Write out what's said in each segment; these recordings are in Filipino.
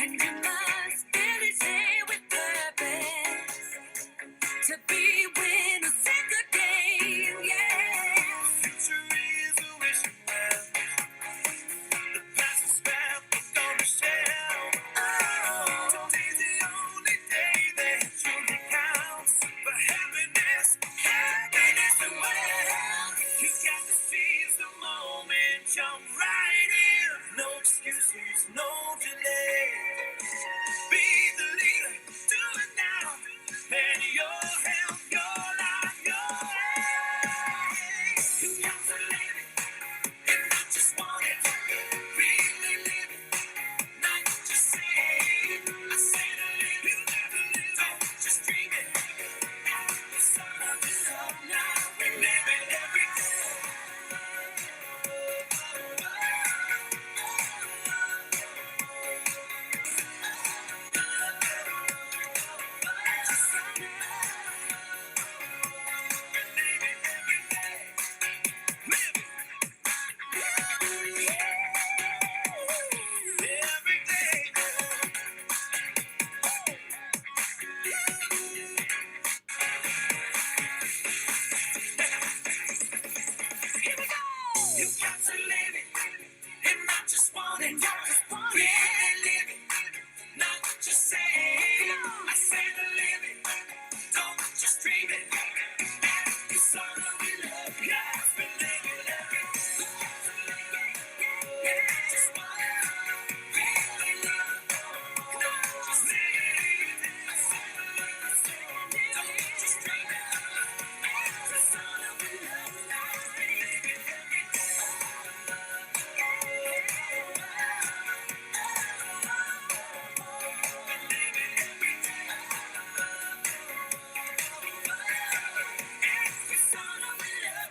and you must really say with purpose to be winners in the game. Yeah. Future is a wishing well. The past is spent, we're gonna share. Oh, today's the only day that truly counts. For happiness, happiness and wealth. You got to seize the moment, jump right in. No excuses, no delay. Be the leader, do it now. Man, your health, your life, your way. You got to live it and not just want it. Really live it, not just say it. I say to live it, don't just dream it. The sun of his love now, we live it every day. You got to live it, and not just want it. Really live it, not just say it. I say to live it, don't just dream it. The song that we love, yes, we live it every day. Yeah, just want it. Really live it, not just say it. I say to live it, don't just dream it. The song that we love, yes, we live it every day.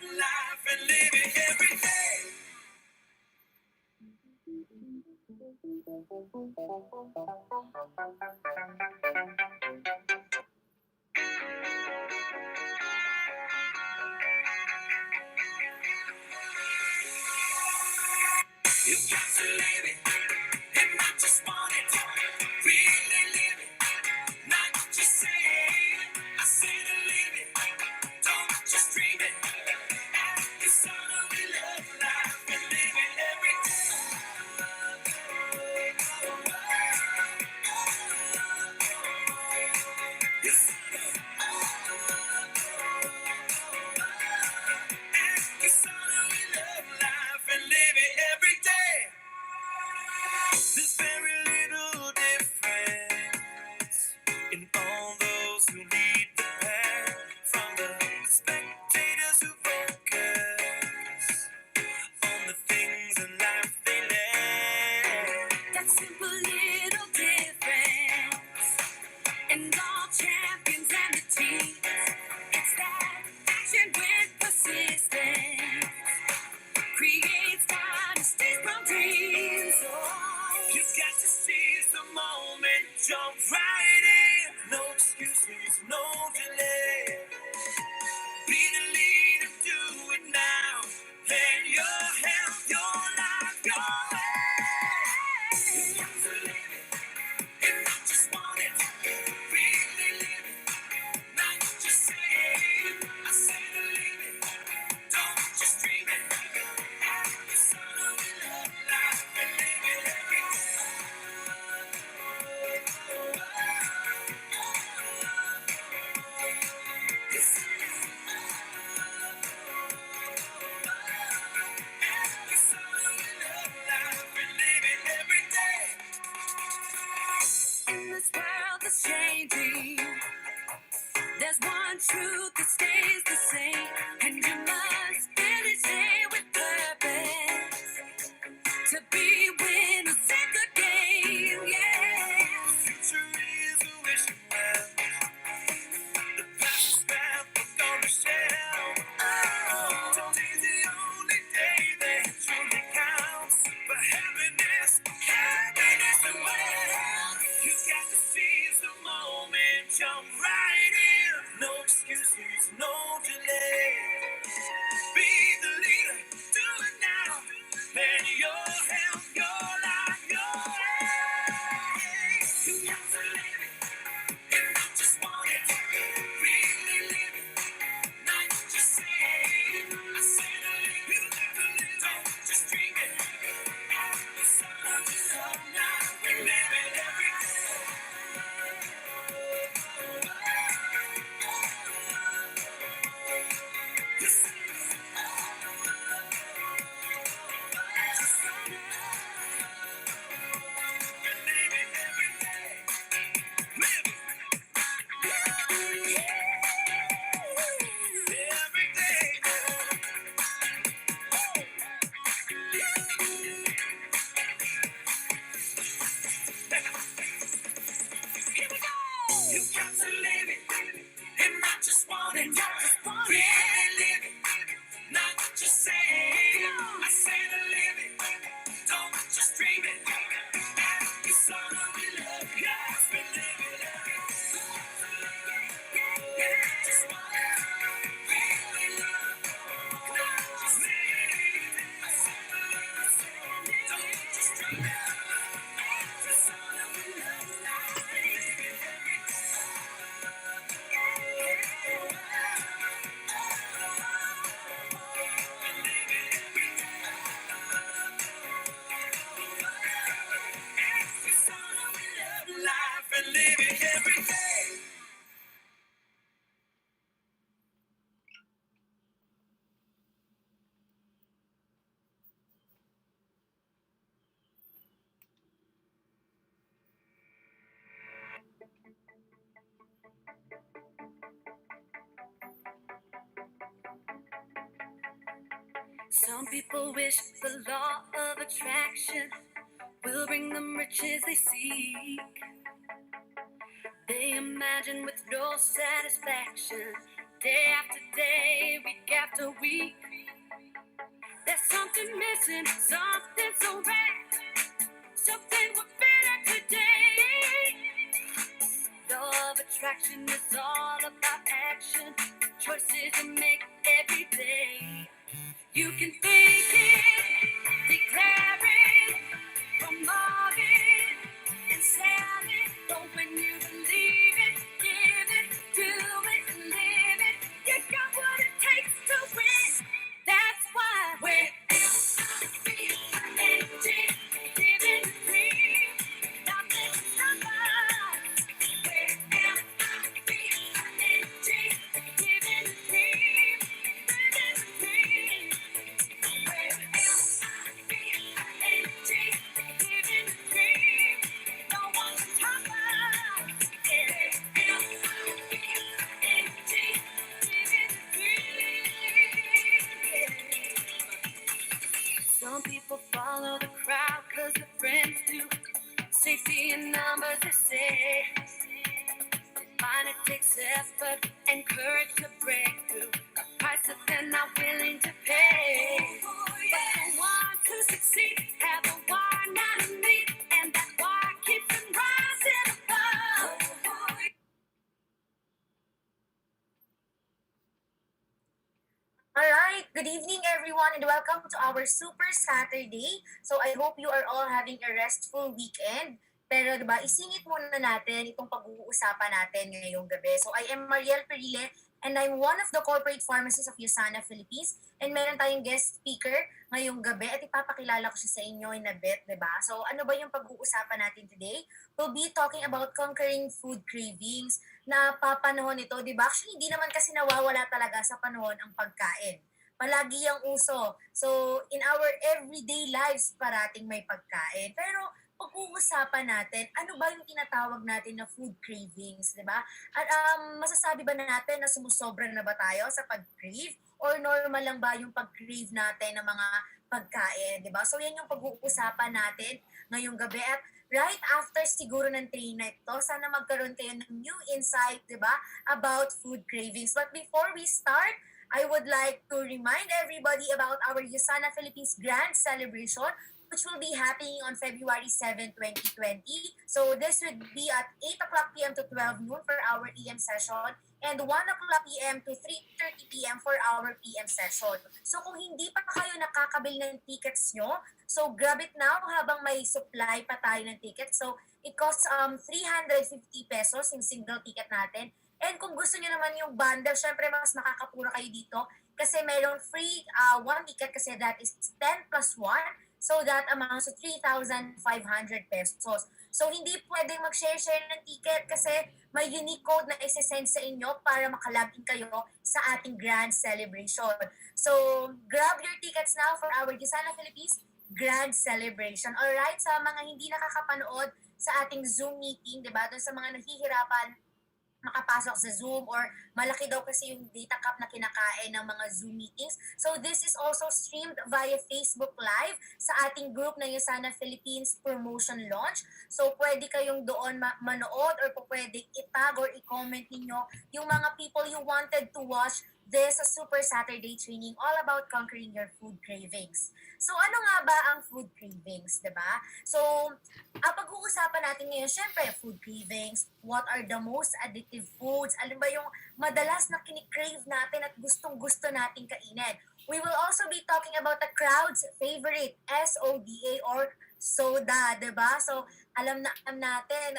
Life and live it every day. You got to live it and not just want it. Really live it, not just say it. I say to live it, don't just dream it. The son of we love life and live it every day. The son of we love life and live it every day. There's very little difference in all those who lead the path, from the spectators who focus on the things in life they lack. That simple little difference in all champions and the teams. It's that action with persistence creates dynasties from dreams. Oh, you got to seize the moment, jump right in. No excuses, no delay. Be the leader, do it now. Let your health, your life, your way. You got to live it and not just want it. Really live it, not just say it. I say to live it, don't just dream it. The son of we love life and live it every day. The son of we love life and live it every day. In this world that's changing, there's one truth that stays the same, and you must really say with purpose to be winners in the game. Yeah. Future is a wishing well. The past is spent, we're gonna share. Oh, today's the only day that truly counts. For happiness, happiness and wealth. You got to seize the moment, jump right in. No excuses, no delay. Be the leader, We live it every day. You got to live it, and not just want it. Really live it, not just say it. I say to live it, don't just dream it. You saw that we love, yes, we live it every day. Yeah, just want it, really love, not just say it. I say to live it, don't just dream it. You saw that we love, we live it every life and live it every day. Some people wish the law of attraction will bring them riches they seek. They imagine with no satisfaction, day after day, week after week. There's something missing, something so rare, something we're better today. Law of attraction is all about action, choices you make every day. You can think it, declare it, promote it, and sell it. But when you believe it, give it, do it, live it. You got what it takes to win. That's why we're L-I-V-E-N-G, living free. Nothing to stop us. We're L-I-V-E-N-G, living free. Living free. Some people follow the crowd cause their friends do. Safety in numbers, they say. Find it takes effort and courage to break through. A price that they're not willing to pay. But the one to succeed have a war not a need, and that war keeps them rising above. Alright, good evening everyone and welcome to our Super Saturday. So I hope you are all having a restful weekend. Pero diba, isingit muna natin itong pag-uusapan natin ngayong gabi. So I am Mariel Perile and I'm one of the corporate pharmacists of USANA Philippines. And meron tayong guest speaker ngayong gabi at ipapakilala ko siya sa inyo in a bit, diba? So ano ba yung pag-uusapan natin today? We'll be talking about conquering food cravings na papanahon ito, di ba? Actually, hindi naman kasi nawawala talaga sa panahon ang pagkain. Palagi ang uso. So, in our everyday lives, parating may pagkain. Pero, pag-uusapan natin, ano ba yung tinatawag natin na food cravings, di ba? At masasabi ba natin na sumusobra na ba tayo sa pag-crave? Or normal lang ba yung pag-crave natin ng mga pagkain, di ba? So, yan yung pag-uusapan natin ngayong gabi. At right after siguro ng train na ito, sana magkaroon kayo ng new insight, di ba, about food cravings. But before we start, I would like to remind everybody about our USANA Philippines Grand Celebration, which will be happening on February 7, 2020. So this would be at 8 o'clock p.m. to 12 noon for our EM session and 1 o'clock p.m. to 3:30 p.m. for our PM session. So kung hindi pa kayo nakakabili ng tickets nyo, so grab it now habang may supply pa tayo ng tickets. So it costs 350 pesos yung single ticket natin. And kung gusto niyo naman yung bundle, syempre mas makakapura kayo dito kasi mayroong free one ticket kasi that is 10 plus 1. So that amounts to 3,500 pesos. So hindi pwedeng mag-share-share ng ticket kasi may unique code na isi-send sa inyo para makalagin kayo sa ating grand celebration. So grab your tickets now for our Gisana Philippines grand celebration. Alright, sa mga hindi nakakapanood sa ating Zoom meeting, di ba? Doon sa mga nahihirapan makapasok sa Zoom or malaki daw kasi yung data cap na kinakain ng mga Zoom meetings. So this is also streamed via Facebook Live sa ating group na yung Sana Philippines Promotion Launch. So pwede kayong doon manood or pwede itag or i-comment ninyo yung mga people you wanted to watch this Super Saturday training all about conquering your food cravings. So ano nga ba ang food cravings, 'di ba? So pag-uusapan natin ngayon, syempre, food cravings, what are the most addictive foods, alin ba yung madalas na kinikrave natin at gustong-gusto nating kainin. We will also be talking about the crowd's favorite, SODA or soda, 'di ba? So, alam na alam natin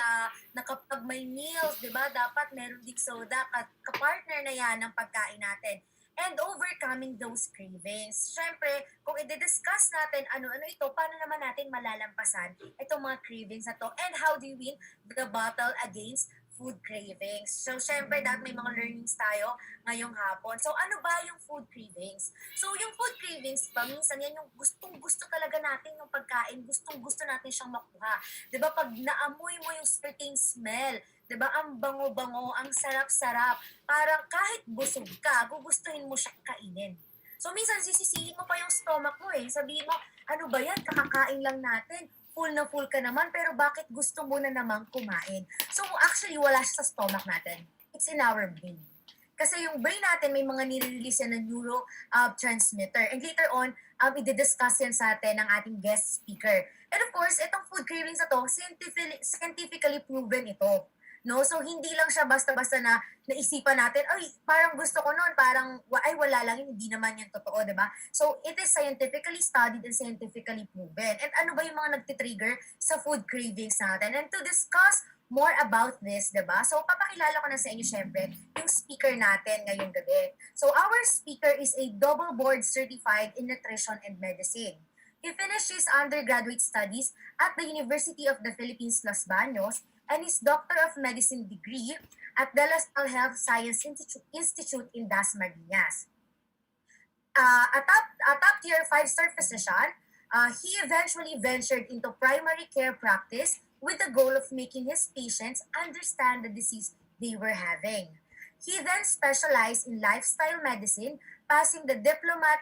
na kapag may meals, 'di ba, dapat meron ding soda kapartner na 'yan ng pagkain natin and overcoming those cravings. Siyempre, kung i-discuss natin ano-ano ito, paano naman natin malalampasan itong mga cravings na to and how do we win the battle against food cravings. So, syempre, dahil may mga learnings tayo ngayong hapon. So, ano ba yung food cravings? So, yung food cravings ba, minsan yan yung gustong-gusto talaga natin yung pagkain, gustong-gusto natin siyang makuha. 'Di ba pag naamoy mo yung certain smell, 'di ba ang bango-bango, ang sarap-sarap, parang kahit busog ka, gugustuhin mo siyang kainin. So, minsan sisisihin mo pa yung stomach mo eh. Sabihin mo, ano ba yan, kakakain lang natin, full na full ka naman, pero bakit gusto mo na namang kumain? So, actually, wala siya sa stomach natin. It's in our brain. Kasi yung brain natin, may mga nire-release yan ng neurotransmitter. And later on, i-discuss yan sa atin ng ating guest speaker. And of course, itong food cravings na to, scientifically proven ito. No? So, hindi lang siya basta-basta na naisipan natin, ay, parang gusto ko noon, parang, ay, wala lang, hindi naman yan totoo, di ba? So, it is scientifically studied and scientifically proven. And ano ba yung mga nagtitrigger sa food cravings natin? And to discuss more about this, di ba? So, papakilala ko na sa inyo, syempre, yung speaker natin ngayong gabi. So, our speaker is a double board certified in nutrition and medicine. He finished his undergraduate studies at the University of the Philippines, Los Baños, and his Doctor of Medicine degree at the La Salle Health Science Institute in Dasmariñas. A top-tier five-star physician, he eventually ventured into primary care practice with the goal of making his patients understand the disease they were having. He then specialized in lifestyle medicine, passing the diplomat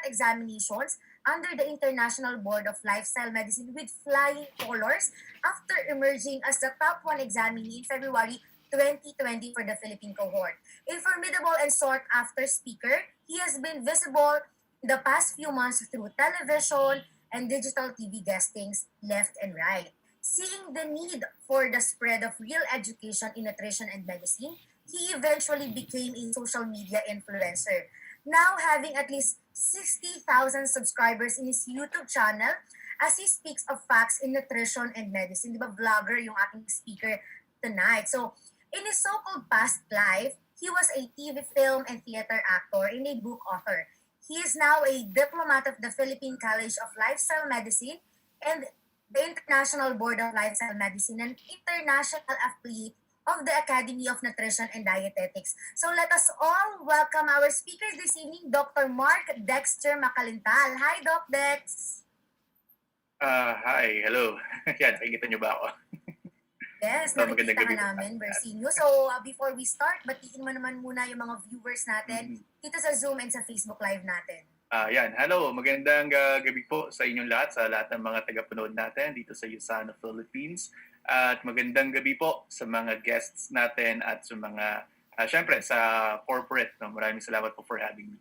examinations under the International Board of Lifestyle Medicine with flying colors after emerging as the top one examinee in February 2020 for the Philippine cohort. A formidable and sought-after speaker, he has been visible in the past few months through television and digital TV guestings left and right. Seeing the need for the spread of real education in nutrition and medicine, he eventually became a social media influencer, now having at least 60,000 subscribers in his YouTube channel as he speaks of facts in nutrition and medicine. Di ba vlogger yung aking speaker tonight? So, in his so-called past life, he was a TV, film, and theater actor and a book author. He is now a diplomat of the Philippine College of Lifestyle Medicine and the International Board of Lifestyle Medicine and international affiliate of the Academy of Nutrition and Dietetics. So let us all welcome our speakers this evening, Dr. Mark Dexter Makalintal. Hi, Doc Dex! Hi, hello. Yan, nakikita niyo ba ako? Yes, So, nakikita magandang ka gabi po. namin, Bersinyo. So, before we start, batiin mo naman muna yung mga viewers natin dito sa Zoom and sa Facebook Live natin. Yan, hello. Magandang gabi po sa inyong lahat, sa lahat ng mga tagapanood natin dito sa Usana, Philippines. At magandang gabi po sa mga guests natin at sa mga, syempre, sa corporate. No? Maraming salamat po for having me.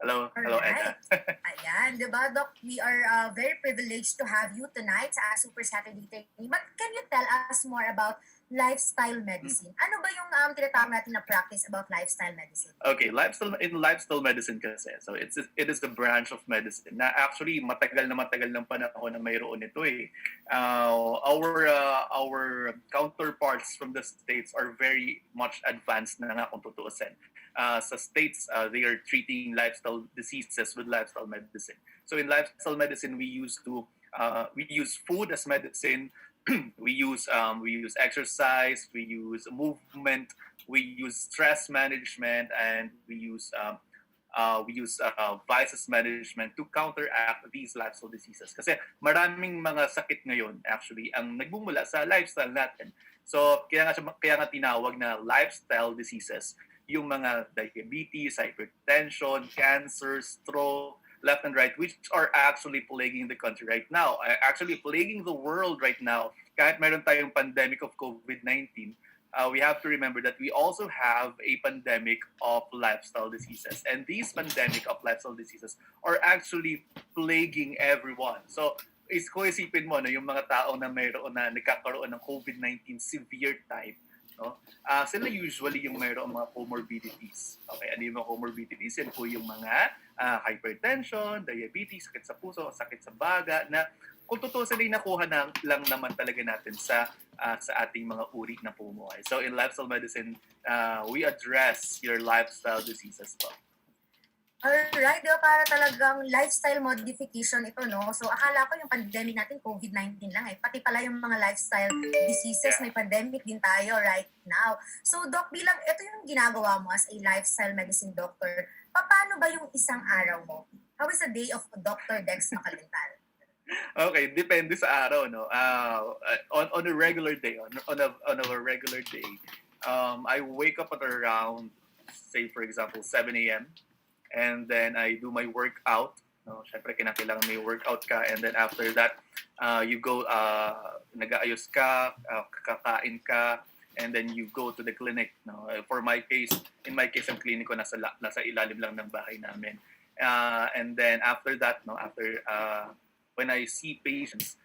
Hello, hello, Edna. Ayan, di ba, Doc? We are very privileged to have you tonight sa Super Saturday Training. But can you tell us more about lifestyle medicine? Ano ba yung tinatawag natin na practice about lifestyle medicine? Okay, lifestyle medicine kasi. So it is the branch of medicine na actually matagal ng panahon na mayroon ito eh. Our counterparts from the States are very much advanced na nga kung tutuusin. sa states, they are treating lifestyle diseases with lifestyle medicine. So in lifestyle medicine, we use food as medicine. We use exercise, we use movement, we use stress management, and we use vices management to counteract these lifestyle diseases. Kasi maraming mga sakit ngayon actually ang nagmumula sa lifestyle natin. So kaya nga tinawag na lifestyle diseases yung mga diabetes, hypertension, cancer, stroke, left and right, which are actually plaguing the country right now, actually plaguing the world right now. Kahit meron tayong pandemic of COVID-19, we have to remember that we also have a pandemic of lifestyle diseases. And these pandemic of lifestyle diseases are actually plaguing everyone. So, kung isipin mo, no, yung mga tao na mayroon na nagkakaroon ng COVID-19 severe type, no? Sila usually yung mayroong mga comorbidities. Okay, ano yung mga comorbidities? Yan po yung mga hypertension, diabetes, sakit sa puso, sakit sa baga, na kung totoo sila yung nakuha lang naman talaga natin sa ating mga uri na pumuhay. So in lifestyle medicine, we address your lifestyle diseases po. Alright, diba, para talagang lifestyle modification ito, no? So, akala ko yung pandemic natin, COVID-19 lang eh. Pati pala yung mga lifestyle diseases, may pandemic din tayo right now. So, Doc, bilang ito yung ginagawa mo as a lifestyle medicine doctor, paano ba yung isang araw mo? How is a day of Dr. Dex Makalintal? Okay, depende sa araw, no. On a regular day, on a regular day, I wake up at around, say for example, 7 a.m. and then I do my workout. No, syempre kinakailangan may workout ka, and then after that, you go, nag-aayos ka, kakain ka, and then you go to the clinic. No, in my case, ang clinic ko nasa ilalim lang ng bahay namin. And then after that, no, when I see patients,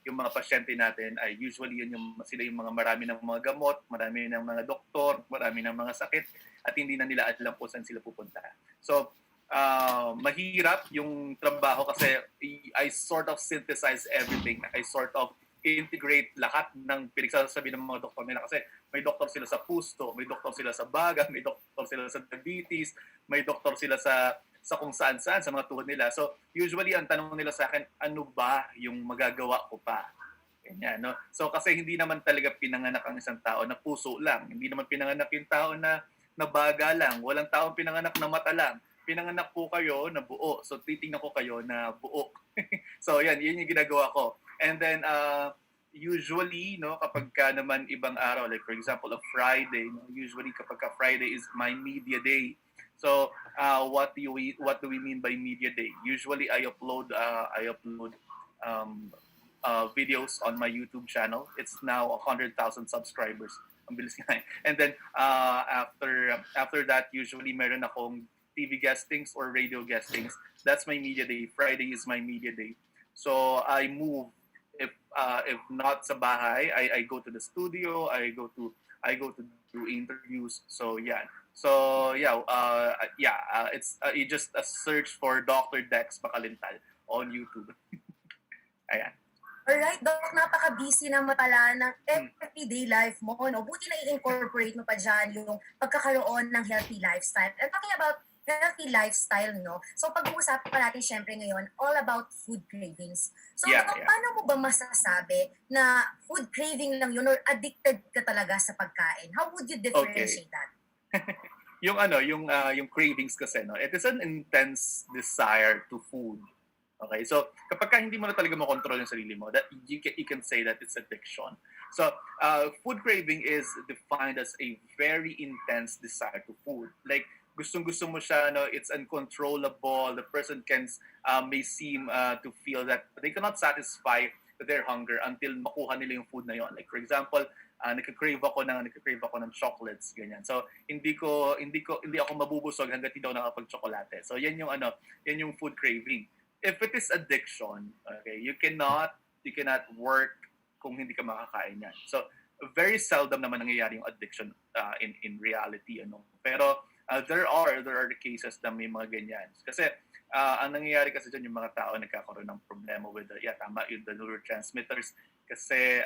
yung mga pasyente natin ay usually sila yung mga marami ng mga gamot, marami ng mga doktor, marami ng mga sakit, at hindi na nila alam po saan sila pupunta. So, mahirap yung trabaho kasi I sort of synthesize everything. I sort of integrate lahat ng pinagsasabi ng mga doktor nila, kasi may doktor sila sa puso, may doktor sila sa baga, may doktor sila sa diabetes, may doktor sila sa kung saan-saan, sa mga tuhod nila. So, usually, ang tanong nila sa akin, ano ba yung magagawa ko pa? Ganyan, no? So, kasi hindi naman talaga pinanganak ang isang tao na puso lang. Hindi naman pinanganak yung tao na baga lang. Walang taong pinanganak na mata lang. Pinanganak po kayo na buo. So, titingnan ko kayo na buo. So, yan yung ginagawa ko. And then, usually, no, kapag ka naman ibang araw, like for example, a Friday, no, usually kapag ka Friday is my media day. So, what do we mean by media day? Usually, I upload videos on my YouTube channel. It's now 100,000 subscribers. Ang bilis nga. And then after that, usually meron akong TV guestings or radio guestings. That's my media day. Friday is my media day. So I move. If not sa bahay, I go to the studio. I go to do interviews. So yeah. It's you just search for Dr. Dex Makalintal on YouTube. Ayan. Alright, Doc, napaka-busy naman pala ng everyday life mo. No? Buti na i-incorporate mo pa dyan yung pagkakaroon ng healthy lifestyle. And talking about healthy lifestyle, no? So pag-uusapan pa natin syempre ngayon, all about food cravings. So paano mo ba masasabi na food craving lang yun or addicted ka talaga sa pagkain? How would you differentiate that? Yung cravings kasi, no, it is an intense desire to food. Okay, so kapag hindi mo na talaga makontrol yung sarili mo, that you can say that it's addiction. So food craving is defined as a very intense desire to food. Like gustong-gusto mo siya, no, it's uncontrollable. The person may seem to feel that they cannot satisfy their hunger until makuha nila yung food na yon. Like for example, nagka-crave ako ng chocolates, ganyan. So hindi ako mabubusog hangga't hindi ako nakapag-tsokolate. So yan yung food craving. If it is addiction, okay, you cannot work kung hindi ka makakain yan. So very seldom naman nangyayari yung addiction in reality, ano. Pero there are the cases na may mga ganyan. Kasi ang nangyayari kasi dyan, yung mga tao nagkakaroon ng problema with the neurotransmitters. Kasi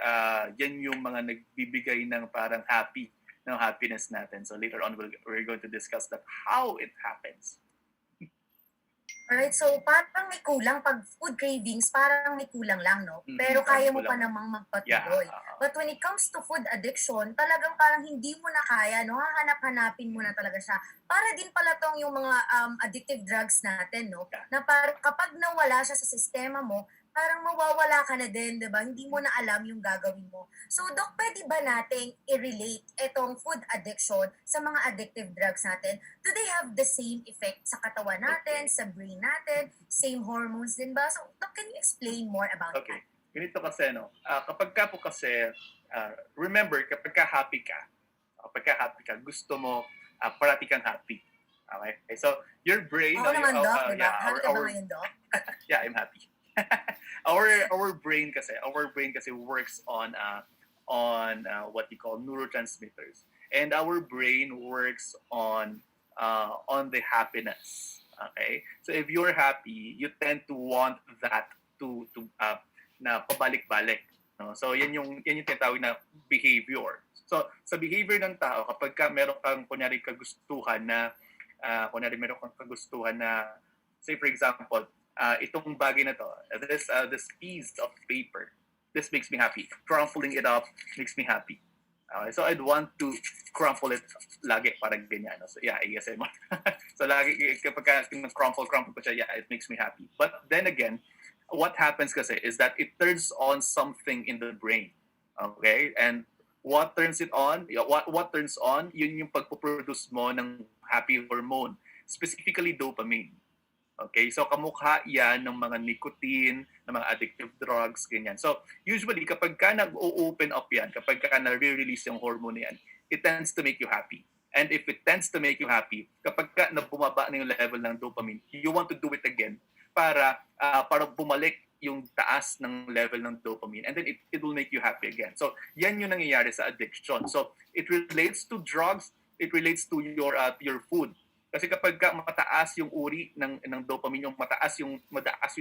yan yung mga nagbibigay ng parang happy ng happiness natin. So later on, we're going to discuss that how it happens. Alright, so parang may kulang pag food cravings, parang may kulang lang, no? Pero Parang kaya mo kulang pa lang. namang Yeah. magpatuloy. But when it comes to food addiction, talagang parang hindi mo na kaya, no? Hahanap-hanapin mo na talaga siya. Para din pala tong yung mga addictive drugs natin, no? Yeah. Na parang kapag nawala siya sa sistema mo, parang mawawala ka na din, di ba? Hindi mo na alam yung gagawin mo. So, Doc, pwede ba nating i-relate itong food addiction sa mga addictive drugs natin? Do they have the same effect sa katawan natin, sa brain natin, same hormones din ba? So, Doc, can you explain more about Okay. that? Ganito kasi, no? Kapag ka po kasi, remember, kapag ka happy ka, gusto mo, parati kang happy. Okay? So, your brain... Oo naman, Doc, di ba? yeah, Happy ka ba ngayon, Doc? yeah, I'm happy. our brain kasi works on what you call neurotransmitters, and our brain works on the happiness. Okay, so if you're happy, you tend to want that to na pabalik-balik, no? So yan yung tinatawag na behavior. So sa behavior ng tao, kapag ka meron kang meron kang kagustuhan na, say for example, itong bagay na to, this piece of paper, this makes me happy. Crumpling it up makes me happy. So I'd want to crumple it lagi, parang ganyan. So yeah, ASMR. So lagi kapag crumple ko siya, yeah, it makes me happy. But then again, what happens kasi is that it turns on something in the brain. Okay? And what turns it on? What turns on? Yun yung pagpo-produce mo ng happy hormone, specifically dopamine. Okay, so kamukha yan ng mga nicotine, ng mga addictive drugs, ganyan. So usually kapag ka nag-open up yan, kapag ka na-release yung hormone yan, it tends to make you happy. And if it tends to make you happy, kapag ka bumaba na yung level ng dopamine, you want to do it again para bumalik yung taas ng level ng dopamine, and then it will make you happy again. So yan yung nangyayari sa addiction. So it relates to drugs, it relates to your food. Kasi kapag mataas yung uri ng dopamine, mataas yung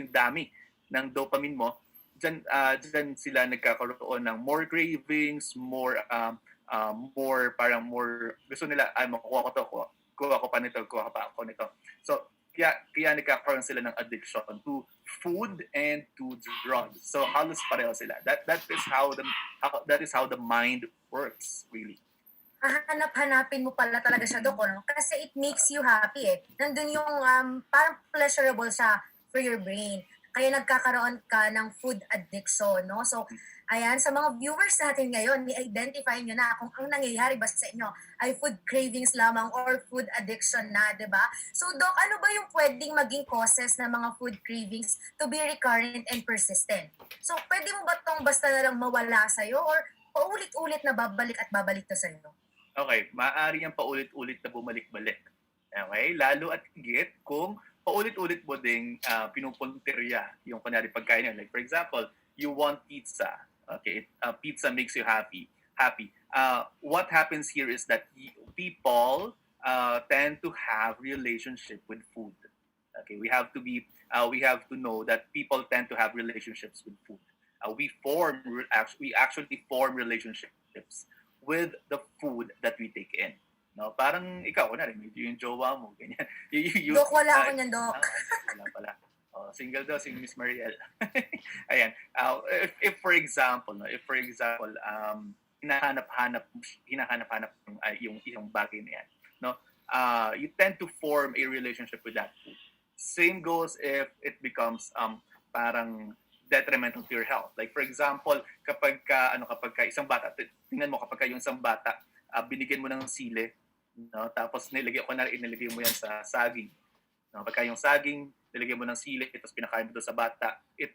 dami ng dopamine mo, diyan sila nagkakaroon ng more cravings, more gusto nila, makuha ko to, kuha ko pa nito. So kaya nagkakaroon sila ng addiction to food and to drugs. So halos pareho sila. That is how the mind works, really. Hahanap-hanapin mo pala talaga siya, Dok, no? Kasi it makes you happy eh. Nandun yung parang pleasurable siya for your brain. Kaya nagkakaroon ka ng food addiction, no? So, ayan, sa mga viewers natin ngayon, i-identify nyo na kung ang nangyayari ba sa inyo ay food cravings lamang or food addiction na, di ba? So, Doc, ano ba yung pwedeng maging causes ng mga food cravings to be recurrent and persistent? So, pwede mo ba itong basta na lang mawala sa'yo or paulit-ulit na babalik at babalik to sa'yo? Okay, maaari yung paulit-ulit na bumalik-balik. Okay, lalo at higit kung paulit-ulit mo ding pinupuntirya yung kunyari pagkain nyo. Like for example, you want pizza. Okay, pizza makes you happy. What happens here is that people tend to have relationship with food. Okay, we have to know that people tend to have relationships with food. We actually form relationships with the food that we take in. No, parang ikaw na rin, yung jowa mo, ganyan. Dok, wala ako niyan, Dok. Wala pala. Single daw, si Miss Mariel. Ayan. If for example, hinahanap-hanap yung bagay na yan, no? You tend to form a relationship with that food. Same goes if it becomes parang detrimental to your health. Like for example, kapag isang bata, tingnan mo kapag yung isang bata, binigyan mo ng sili, no? Tapos nilagay mo yan sa saging. No? Kapag yung saging, nilagyan mo ng sili, tapos pinakain mo doon sa bata, it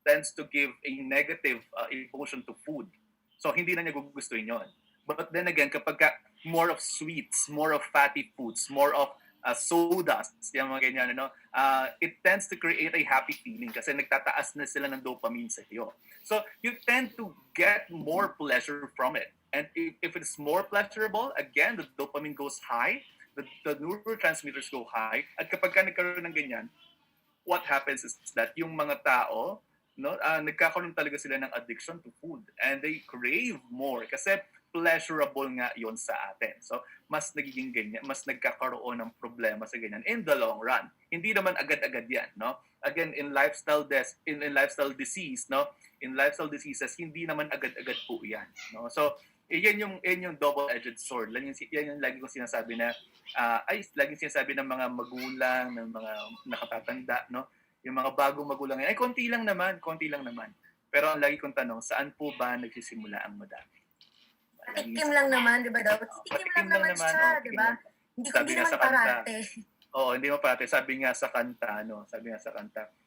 tends to give a negative emotion to food. So hindi na niya gugustuhin yon. But then again, kapag more of sweets, more of fatty foods, more of sodas, yung mga ganyan, it tends to create a happy feeling kasi nagtataas na sila ng dopamine sa iyo. So you tend to get more pleasure from it. And if it's more pleasurable, again, the dopamine goes high, the neurotransmitters go high, at kapag nagkaroon ng ganyan, what happens is that yung mga tao, nagkakaroon talaga sila ng addiction to food and they crave more kasi pleasurable nga yon sa atin. So, mas nagiging ganyan, mas nagkakaroon ng problema sa ganyan in the long run. Hindi naman agad-agad yan, no? Again, in lifestyle disease, no? In lifestyle diseases, hindi naman agad-agad po yan, no? So, yan yung double-edged sword. Yan yung lagi kong sinasabi na, laging sinasabi ng mga magulang, ng mga nakatatanda, no? Yung mga bagong magulang, ay, konti lang naman. Pero ang lagi kong tanong, saan po ba nagsisimula ang madami? Patikim lang naman, di ba daw? Titikim lang naman siya, di ba? Hindi Sabi nga naman sa kanta. parate. Oo, hindi mo parate. Sabi nga sa kanta,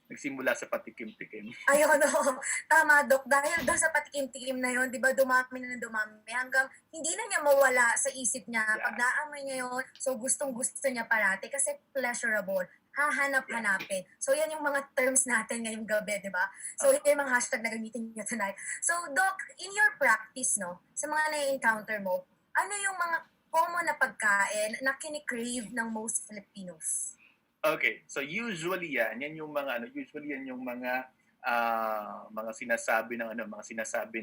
nagsimula sa patikim-tikim. Ayun, no. Tama, Dok. Dahil doon sa patikim-tikim na yon, di ba, dumami na ng dumami hanggang hindi na niya mawala sa isip niya. Yeah. Pag naamoy niya yun, so gustong-gusto niya parati kasi pleasurable. Hahanap-hanapin. So, yan yung mga terms natin ngayong gabi, di ba? So, yan yung mga hashtag na gamitin niyo tonight. So, Doc, in your practice, no, sa mga na-encounter mo, ano yung mga common na pagkain na kinikrave ng most Filipinos? Okay, so usually yan yung mga mga sinasabi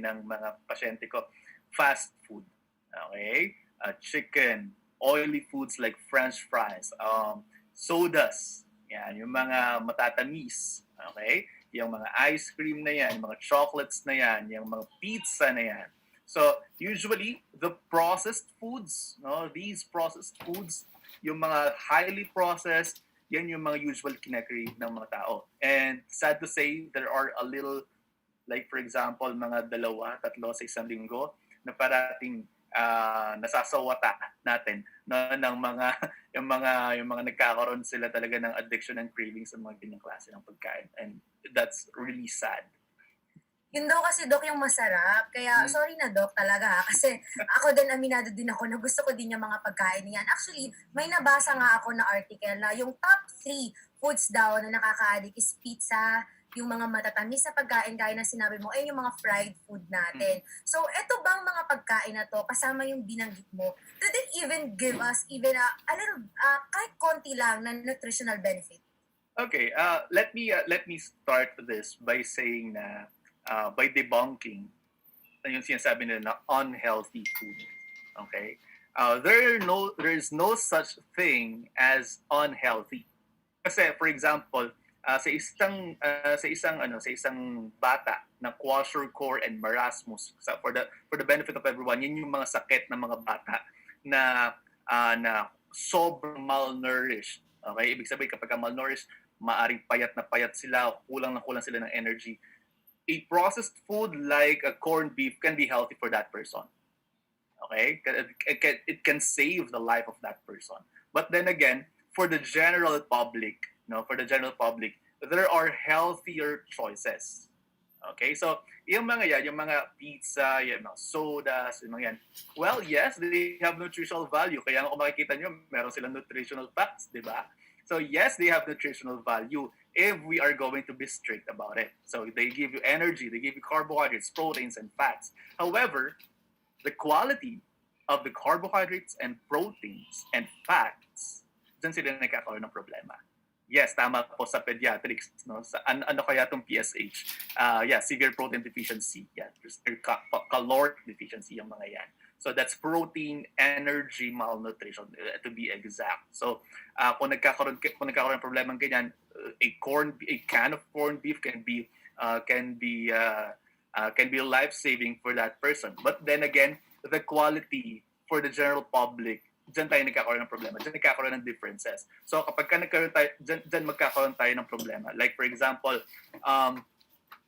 ng mga pasyente ko, fast food. Okay? Chicken, oily foods like french fries, sodas, yan, yung mga matatamis, okay? Yung mga ice cream na yan, yung mga chocolates na yan, yung mga pizza na yan. So, usually, the processed foods, no, these processed foods, yung mga highly processed, yan yung mga usual kinakrave ng mga tao. And sad to say, there are a little, like for example, mga 2-3 sa isang linggo na parating nasasawata natin ng mga yung mga nagkakaroon sila talaga ng addiction and craving sa mga ganyang klase ng pagkain, and that's really sad. Yun daw kasi, Doc, yung masarap. Kaya, sorry na, Doc, talaga. Kasi ako din, aminado din ako na gusto ko din yung mga pagkain niyan. Actually, may nabasa nga ako na article na yung top 3 foods daw na nakaka-addict is pizza, yung mga matatamis na pagkain, gaya na sinabi mo, ay yung mga fried food natin. So, eto bang mga pagkain na to, kasama yung binanggit mo, do they even give us even a little, kahit konti lang na nutritional benefit? Okay, let me start this by saying na by debunking yung sinasabi nila na unhealthy food. Okay? There is no such thing as unhealthy. Kasi for example, sa isang bata na kwashiorkor and marasmus, for the benefit of everyone, yun yung mga sakit ng mga bata na sobrang malnourished. Okay? Ibig sabihin kapag malnourished, maaring payat na payat sila, kulang na kulang sila ng energy. A processed food like a corned beef can be healthy for that person. Okay? It can save the life of that person. But then again, for the general public, there are healthier choices. Okay? So, yung mga pizza, yung mga sodas, yung mga yan. Well, yes, they have nutritional value. Kaya kung makikita nyo, meron silang nutritional facts, di ba? So yes, they have nutritional value if we are going to be strict about it. So they give you energy, they give you carbohydrates, proteins, and fats. However, the quality of the carbohydrates and proteins and fats, dyan sila nagkakaroon ng problema. Yes, tama po sa pediatrics. No? Ano kaya itong PSH? Severe protein deficiency. Yeah, caloric deficiency yung mga yan. So that's protein, energy, malnutrition, to be exact. So kung nagkakaroon ng problema ganyan, a can of corned beef can be life-saving for that person. But then again, the quality for the general public, dyan tayo nagkakaroon ng problema. Dyan nagkakaroon ng differences. So kapag dyan magkakaroon tayo ng problema. Like for example,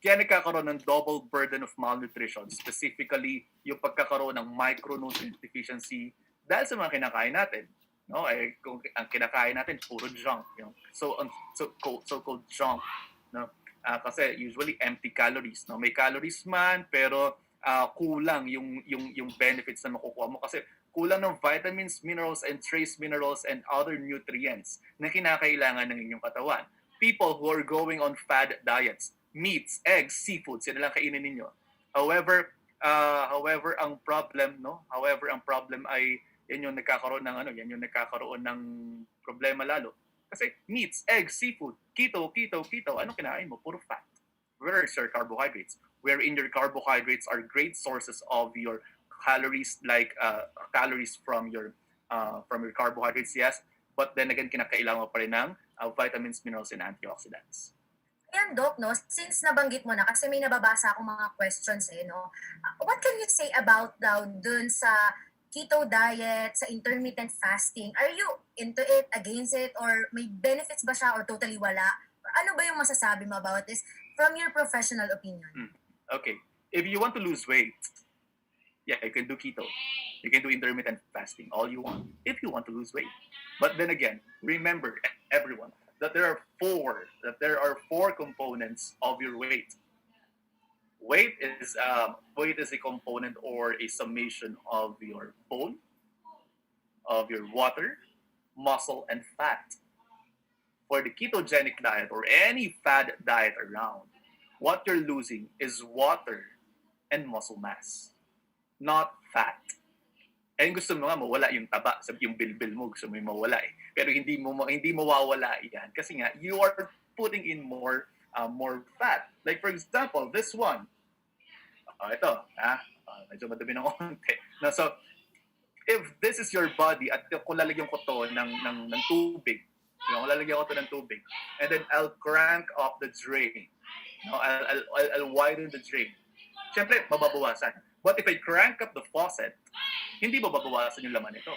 kaya nagkakaroon ng double burden of malnutrition, specifically yung pagkakaroon ng micronutrient deficiency dahil sa mga kinakain natin. No? Kung ang kinakain natin, puro junk. Yung so-called junk. No? Kasi usually empty calories. No? May calories man, pero kulang yung benefits na makukuha mo. Kasi kulang ng vitamins, minerals, and trace minerals and other nutrients na kinakailangan ng inyong katawan. People who are going on fad diets, meats, eggs, seafood, sila lang kainin ninyo. However, ang problem ay yan yung nagkakaroon ng problema lalo. Kasi meats, eggs, seafood, keto, ano kinain mo? Puro fat. Where is your carbohydrates? Wherein your carbohydrates are great sources of your calories like calories from your carbohydrates, yes, but then again kinakailangan mo pa rin ng vitamins, minerals, and antioxidants. Ayan, Doc, no? Since nabanggit mo na, kasi may nababasa akong mga questions no? What can you say about daw dun sa keto diet, sa intermittent fasting? Are you into it, against it, or may benefits ba siya or totally wala? Or ano ba yung masasabi mo about this from your professional opinion? Okay, if you want to lose weight, yeah, you can do keto. You can do intermittent fasting all you want if you want to lose weight. But then again, remember everyone that there are four components of your weight. Weight is a component or a summation of your bone, of your water, muscle, and fat. For the ketogenic diet or any fad diet around, what you're losing is water and muscle mass, not fat. Eh gusto mo nga mawala yung taba, sabi yung bilbil mo gusto mo yung mawala eh. Pero hindi mawawala yan kasi nga you are putting in more fat. Like for example, this one. Ito, medyo madumi ng konti. No, so if this is your body at kung lalagyan ko to ng tubig, kung lalagyan ko to ng tubig, and then I'll crank up the drain. No, I'll widen the drain. Siyempre, mababawasan. But if I crank up the faucet, hindi mababawasan yung laman nito.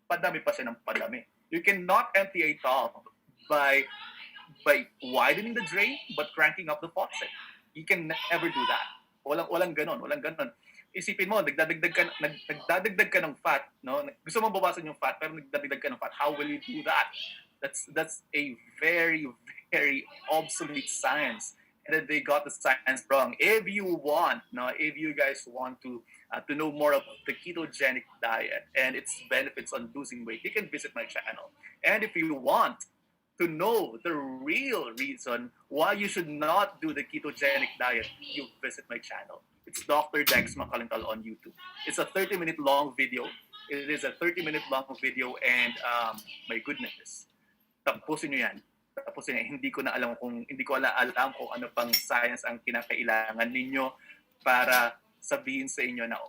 Padami pa siya ng padami. You cannot empty a tub by widening the drain but cranking up the faucet. You can never do that. Walang ganon. Isipin mo, nagdadagdag ka ng fat, no? Gusto mo bawasan yung fat pero nagdadagdag ka ng fat. How will you do that? That's a very, very obsolete science. And then they got the science wrong. If you guys want to know more about the ketogenic diet and its benefits on losing weight, you can visit my channel. And if you want to know the real reason why you should not do the ketogenic diet, you visit my channel. It's Dr. Dex Makalintal on YouTube. It's a 30-minute long video. It is a 30-minute long video and my goodness, tapusin nyo yan. Tapusin nyo. Hindi ko alam kung ano pang science ang kinakailangan ninyo para sabihin sa inyo na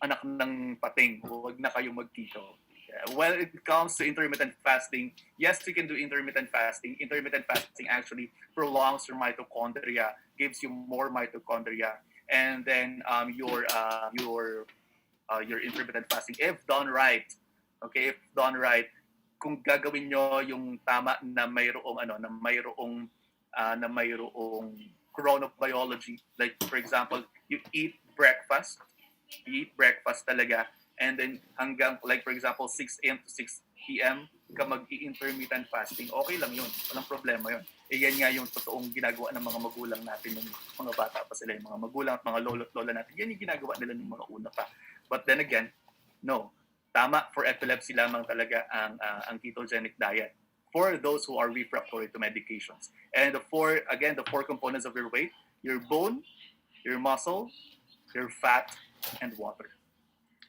anak ng pating, huwag na kayo mag-keto. When it comes to intermittent fasting, yes, you can do intermittent fasting. Intermittent fasting actually prolongs your mitochondria, gives you more mitochondria, and then your intermittent fasting, if done right, kung gagawin nyo yung tama na mayroong chronobiology, like for example, you eat breakfast talaga, and then hanggang like for example 6 a.m. to 6 p.m. ka mag-intermittent fasting, okay lang yun. Walang problema yun. Yan nga yung totoong ginagawa ng mga magulang natin nung mga bata pa sila. Yung mga magulang at mga lolo't lola natin, yan yung ginagawa nila ng mga una pa. But then again, no. Tama for epilepsy lamang talaga ang ketogenic diet for those who are refractory to medications. And the four components of your weight, your bone, your muscle, your fat, and water.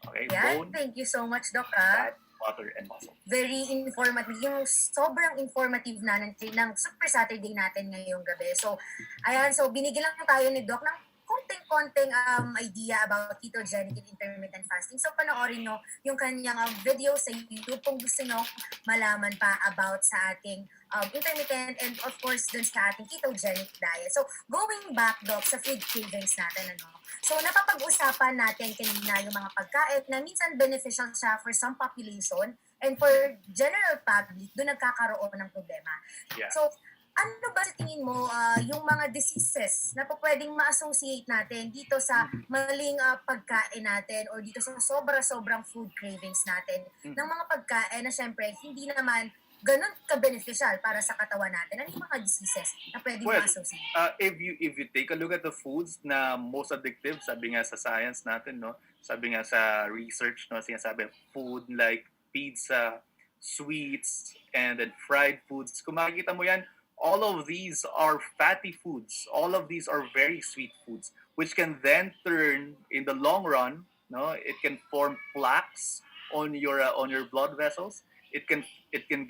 Okay, Yeah, bone, thank you so much, Doc. fat, water, and muscle. Very informative. Yung sobrang informative na ng Super Saturday natin ngayong gabi. So, ayan. So, binigyan lang tayo ni Doc ng konting idea about ketogenic and intermittent fasting. So, panoorin nyo yung kanyang video sa YouTube kung gusto nyo malaman pa about sa ating intermittent and of course dun sa ating ketogenic diet. So, going back, Doc, sa food cravings natin, So, napapag-usapan natin kanina yung mga pagkain na minsan beneficial siya for some population and for general public, doon nagkakaroon ng problema. Yeah. So, ano ba sa tingin mo yung mga diseases na pwedeng ma-associate natin dito sa maling pagkain natin or dito sa sobra-sobrang food cravings natin ng mga pagkain na syempre hindi naman ganun ka-beneficial para sa katawan natin? Ano yung mga diseases na pwedeng ma-associate? If you take a look at the foods na most addictive, sabi nga sa science natin, no? Sabi nga sa research, no? Sinasabi, food like pizza, sweets, and then fried foods. Kung makikita mo yan, all of these are fatty foods. All of these are very sweet foods, which can then turn, in the long run, no? It can form plaques on your blood vessels. It can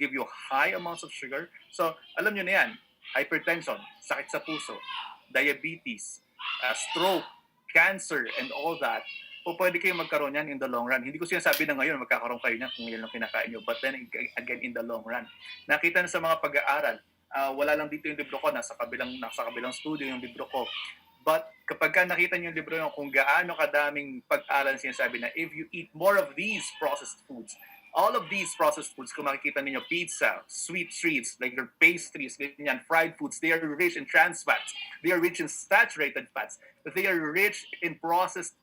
give you high amounts of sugar. So, alam nyo na yan, hypertension, sakit sa puso, diabetes, stroke, cancer, and all that. o pwede kayong magkaroon yan in the long run. Hindi ko sinasabi na ngayon magkakaroon kayo niyan kung yan lang kinakain nyo. But then again, in the long run. Nakita na sa mga pag-aaral, wala lang dito yung libro ko, nasa kabilang studio yung libro ko. But kapag ka nakita niyo yung libro nyo kung gaano kadaming pag-aaral sinasabi na if you eat more of these processed foods, all of these processed foods, kung makikita ninyo, pizza, sweet treats, like your pastries, ganyan, fried foods, they are rich in trans fats, they are rich in saturated fats, they are rich in processed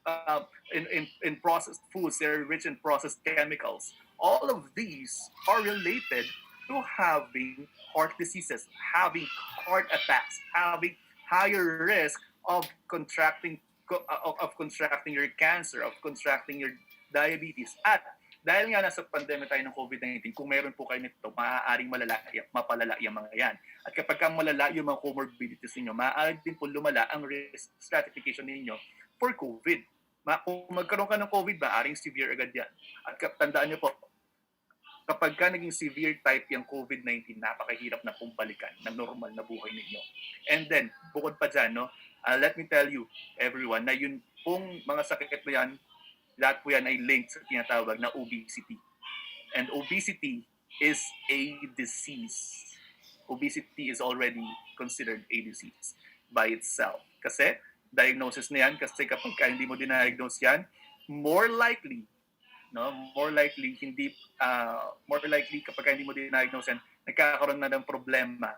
foods, they are rich in processed chemicals. All of these are related to having heart diseases, having heart attacks, having higher risk of contracting your cancer, of contracting your diabetes. At dahil nga nasa pandemic tayo ng COVID-19, kung meron po kayo nito, maaaring mapalala yung mga yan. At kapag malala yung mga comorbidities ninyo, maaari din po lumala ang risk stratification ninyo for COVID. Kung magkaroon ka ng COVID, maaaring severe agad yan. At tandaan nyo po, kapag naging severe type yung COVID-19, napakahirap na pong balikan ng normal na buhay ninyo. And then, bukod pa dyan, let me tell you, everyone, na yun pong mga sakit na yan, lahat po yan ay linked sa tinatawag na obesity. And obesity is a disease. Obesity is already considered a disease by itself. Kasi, diagnosis na yan, kasi kapag hindi mo dinadiagnose yan, more likely kapag hindi mo dinadiagnose yan, nagkakaroon na ng problema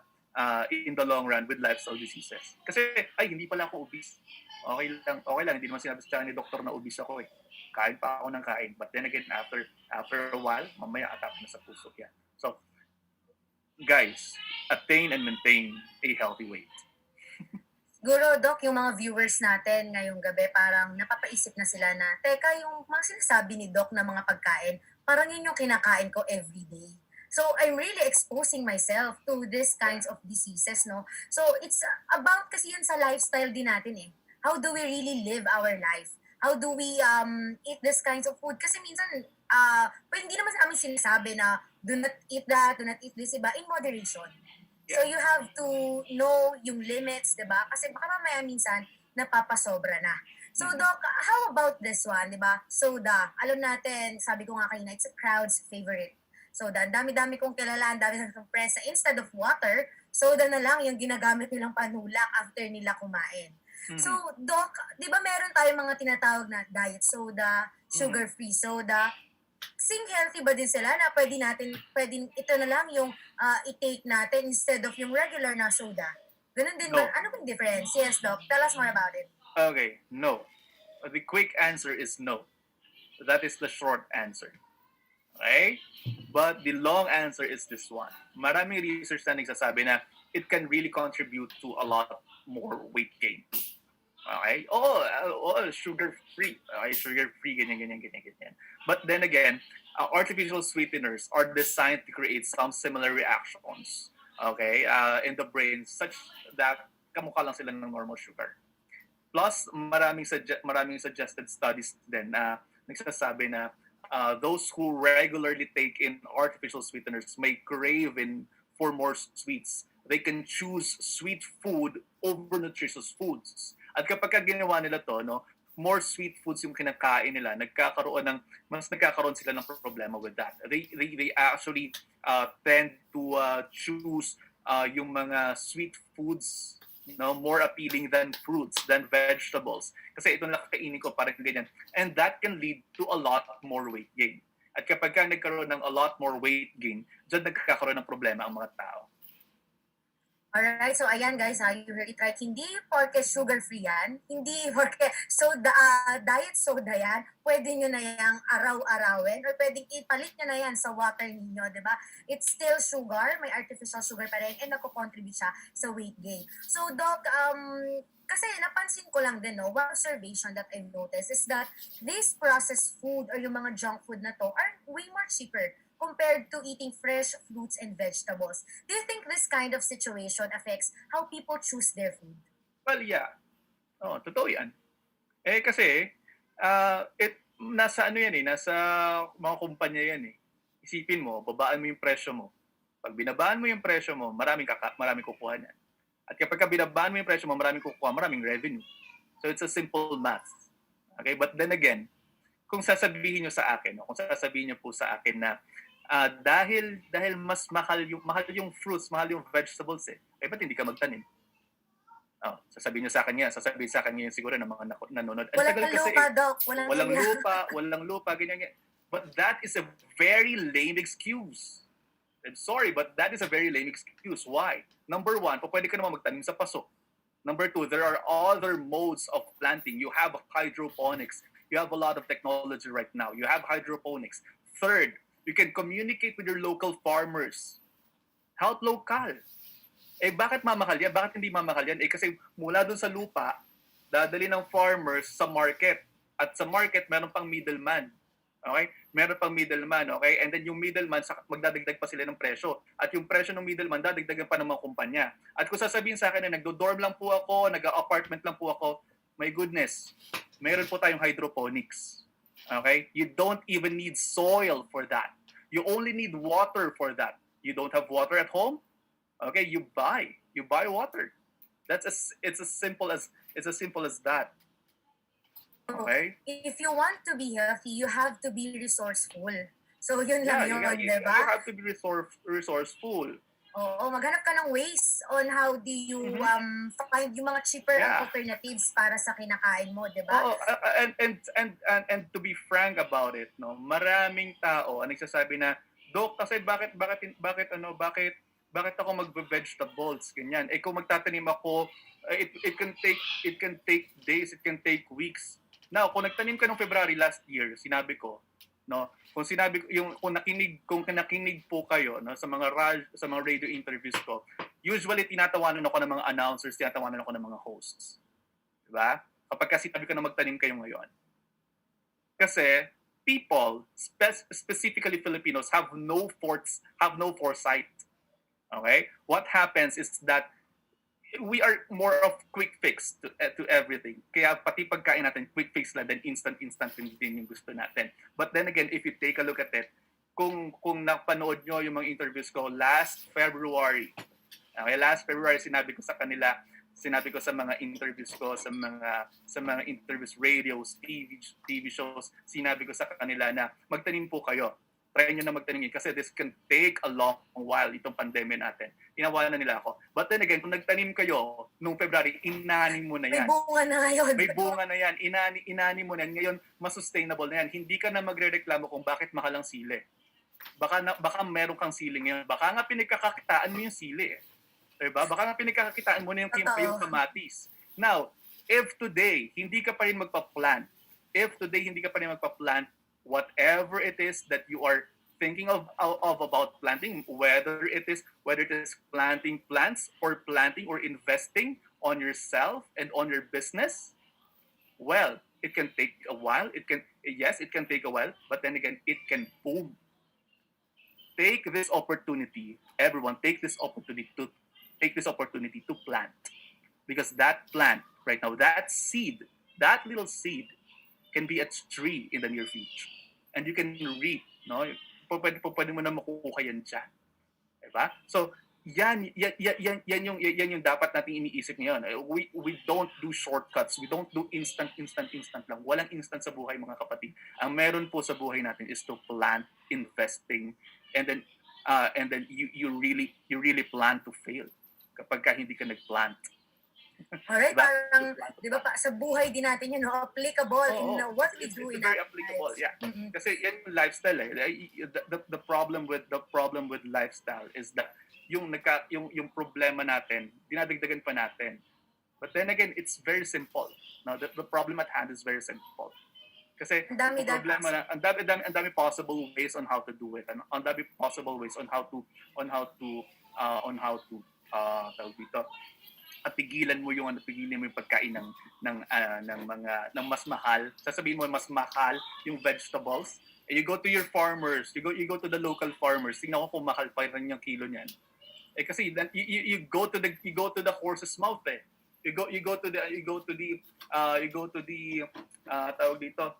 in the long run with lifestyle diseases. Kasi, hindi pala ako obese. Okay lang, hindi naman sinabi sa ni doktor na obese ako eh. Kain pa ako ng kain. But then again, after a while, mamaya atap na sa puso yan. So, guys, attain and maintain a healthy weight. Siguro, Doc, yung mga viewers natin ngayong gabi, parang napapaisip na sila na, teka, yung mga sinasabi ni Doc na mga pagkain, parang yun yung kinakain ko everyday. So, I'm really exposing myself to these kinds of diseases, no? So, it's about kasi yun sa lifestyle din natin eh. How do we really live our life? How do we eat these kinds of food? Kasi minsan, hindi naman sa amin sinasabi na do not eat that, do not eat this, iba, in moderation. So you have to know yung limits, diba? Kasi baka mamaya minsan, napapasobra na. So Doc, how about this one, diba? Soda. Alam natin, sabi ko nga kanina, it's a crowd's favorite. Soda. Ang dami-dami kong kilala, ang dami kong press. Instead of water, soda na lang yung ginagamit nilang panulak after nila kumain. So, Doc, di ba meron tayong mga tinatawag na diet soda, sugar-free soda? Sing healthy ba din sila na pwedeng ito na lang yung i-take natin instead of yung regular na soda? Ganun din ba? Ano yung difference? Yes, Doc. Tell us more about it. Okay, no. The quick answer is no. That is the short answer. Okay? But the long answer is this one. Maraming research na nagsasabi na it can really contribute to a lot more weight gain. Okay? Sugar-free. Okay, sugar-free, ganyan. But then again, artificial sweeteners are designed to create some similar reactions, okay, in the brain such that kamukha lang sila ng normal sugar. Plus, maraming suggested studies din na nagsasabi na those who regularly take in artificial sweeteners may crave for more sweets. They can choose sweet food over nutritious foods. At kapag ginawa nila to, more sweet foods yung kinakain nila, mas nagkakaroon sila ng problema with that. They actually tend to choose yung mga sweet foods more appealing than fruits, than vegetables. Kasi ito lang kakainin ko, parang ganyan. And that can lead to a lot more weight gain. At kapag nagkaroon ng a lot more weight gain, dyan nagkakaroon ng problema ang mga tao. Alright, so ayan guys, you really try. Hindi porke sugar-free yan, hindi porke diet soda yan, pwede nyo na yung araw-arawin or pwedeng ipalit nyo na yan sa water ninyo, di ba? It's still sugar, may artificial sugar pa rin, and nako-contribute siya sa weight gain. So Doc, kasi napansin ko lang din, one observation that I've noticed is that this processed food or yung mga junk food na to are way more cheaper compared to eating fresh fruits and vegetables. Do you think this kind of situation affects how people choose their food? Well, yeah. Totoo yan. Kasi, nasa nasa mga kumpanya yan eh. Isipin mo, babaan mo yung presyo mo. Pag binabaan mo yung presyo mo, maraming kukuha niyan. At kapag binabaan mo yung presyo mo, maraming kukuha, maraming revenue. So it's a simple math. Okay? But then again, kung sasabihin niyo sa akin, kung sasabihin niyo po sa akin na dahil mas mahal yung fruits, mahal yung vegetables ba't hindi ka magtanim? Oh, sasabihin sa akin ngayon siguro ng mga nanonood. Ang Walang tagal kasi lupa, Doc. Walang walang lupa, ganyan. But that is a very lame excuse. I'm sorry, but that is a very lame excuse. Why? Number one, pwede ka naman magtanim sa paso. Number two, there are other modes of planting. You have hydroponics. You have a lot of technology right now. You have hydroponics. Third, you can communicate with your local farmers. Help local. Bakit mamahal yan? Bakit hindi mamahal yan? Kasi mula dun sa lupa, dadali ng farmers sa market. At sa market, meron pang middleman. Okay? Meron pang middleman, okay? And then yung middleman, magdadagdag pa sila ng presyo. At yung presyo ng middleman, dadagdagan pa ng mga kumpanya. At kung sasabihin sa akin na nagdo-dorm lang po ako, nag-apartment lang po ako, my goodness, meron po tayong hydroponics. Okay? You don't even need soil for that. You only need water for that. You don't have water at home? Okay, you buy water. It's as simple as that. Okay? If you want to be healthy, you have to be resourceful. So yun lang yun, you diba? have to be resourceful. Oo, maghanap ka ng ways on how do you find yung mga cheaper alternatives para sa kinakain mo, di ba? Oh, and to be frank about it, no, maraming tao ang nagsasabi na, Dok, kasi bakit ako magve-vegetables ganyan? Kung magtatanim ako, it can take days, it can take weeks. Now, kung nagtanim ka noong February last year, sinabi ko, no, kung nakinig po kayo, no, sa mga radio interviews ko, usually tinatawanan ako ng mga announcers, tinatawanan ako ng mga hosts. Diba? Kapag kasi sinabi ko na magtanim kayo ngayon. Kasi people, specifically Filipinos, have no foresight. Okay? What happens is that we are more of quick fix to everything. Kaya pati pagkain natin, quick fix lang, then instant din yung gusto natin. But then again, if you take a look at it, kung napanood nyo yung mga interviews ko last February, sinabi ko sa mga interviews ko, sa mga interviews, radios, TV shows, sinabi ko sa kanila na magtanim po kayo. Try nyo na magtanim kasi this can take a long while, itong pandemya natin. Tinawanan na nila ako. But then again, kung nagtanim kayo noong February, inanim mo na yan. May bunga na ngayon. May bunga na yan. Inanim mo na yan. Ngayon, mas sustainable na yan. Hindi ka na magre-reklamo kung bakit mahal ang sili. Baka meron kang sili ngayon. Baka nga pinagkakakitaan mo yung sili. Diba? Baka nga pinagkakakitaan mo na yung kamatis. Now, if today, hindi ka pa rin magpa-plant, whatever it is that you are thinking of about planting, whether it is planting plants or planting or investing on yourself and on your business, well, it can take a while. It can take a while, but then again, it can boom. Take this opportunity, everyone. Take this opportunity to plant, because that plant right now, that little seed, can be a tree in the near future. And you can reap, no? Pwede mo na makukuha yan dyan. Diba? So, yan yung dapat nating iniisip ngayon. We don't do shortcuts. We don't do instant lang. Walang instant sa buhay, mga kapatid. Ang meron po sa buhay natin is to plant, investing, and then you really plan to fail kapag hindi ka nag-plant. Alright, parang, di ba, sa buhay din natin yun, applicable in what we do in very our applicable, lives. yeah. Kasi yan yung lifestyle The problem with lifestyle is that yung problema natin, dinadagdagan pa natin. But then again, it's very simple. Now, the problem at hand is very simple. Kasi ang dami possible ways on how to do it. Ang dami possible ways on how to tawag dito, at pigilan mo yung pagkain ng mas mahal. Sasabihin mo mas mahal yung vegetables. You go to your farmers, you go to the local farmers. Tingnan ko kung mahal pa rin yung kilo niyan. Kasi you go to the horse's mouth You go to the tawag dito,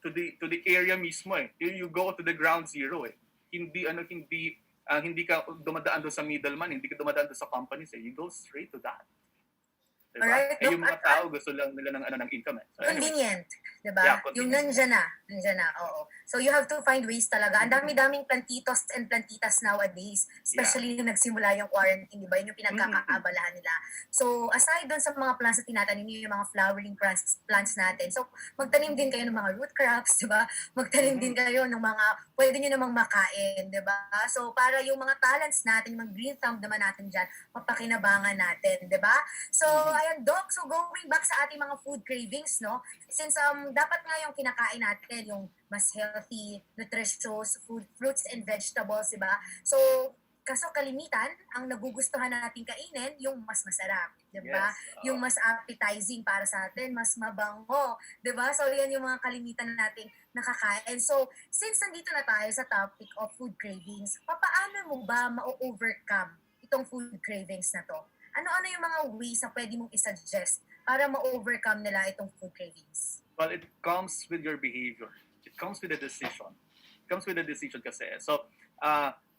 to the area mismo You go to the ground zero hindi ka dumadaan doon sa middleman, hindi ka dumadaan doon sa companies You go straight to that. Diba? Alright, Eh, Doc, yung mga tao gusto lang nila ng income. Eh. So anyway, convenient, 'di ba? yeah, Yung convenient. nandiyan na, oo. So you have to find ways talaga. Ang dami-daming plantitos and plantitas nowadays, especially nung nagsimula yung quarantine, 'di ba? Yun yung pinagkakaabalahan nila. So aside doon sa mga plants na tinatanim niyo, yung mga flowering plants natin. So magtanim din kayo ng mga root crops, 'di ba? Magtanim din kayo ng mga pwede niyo namang makain, 'di ba? So para yung mga talents natin, yung mga green thumb naman natin diyan, mapakinabangan natin, 'di ba? So, ayan, Doc, so going back sa ating mga food cravings, no? Since dapat nga yung kinakain natin, yung mas healthy, nutritious food, fruits and vegetables, di ba? So, kaso kalimitan, ang nagugustuhan natin kainin, yung mas masarap, di ba? Yes. Yung mas appetizing para sa atin, mas mabango, di ba? So, yan yung mga kalimitan nating nakakain. So, since nandito na tayo sa topic of food cravings, papaano mo ba ma-overcome itong food cravings na to? Ano-ano yung mga ways na pwede mong isuggest para ma-overcome nila itong food cravings? Well, it comes with your behavior. It comes with a decision. It comes with a decision kasi. So,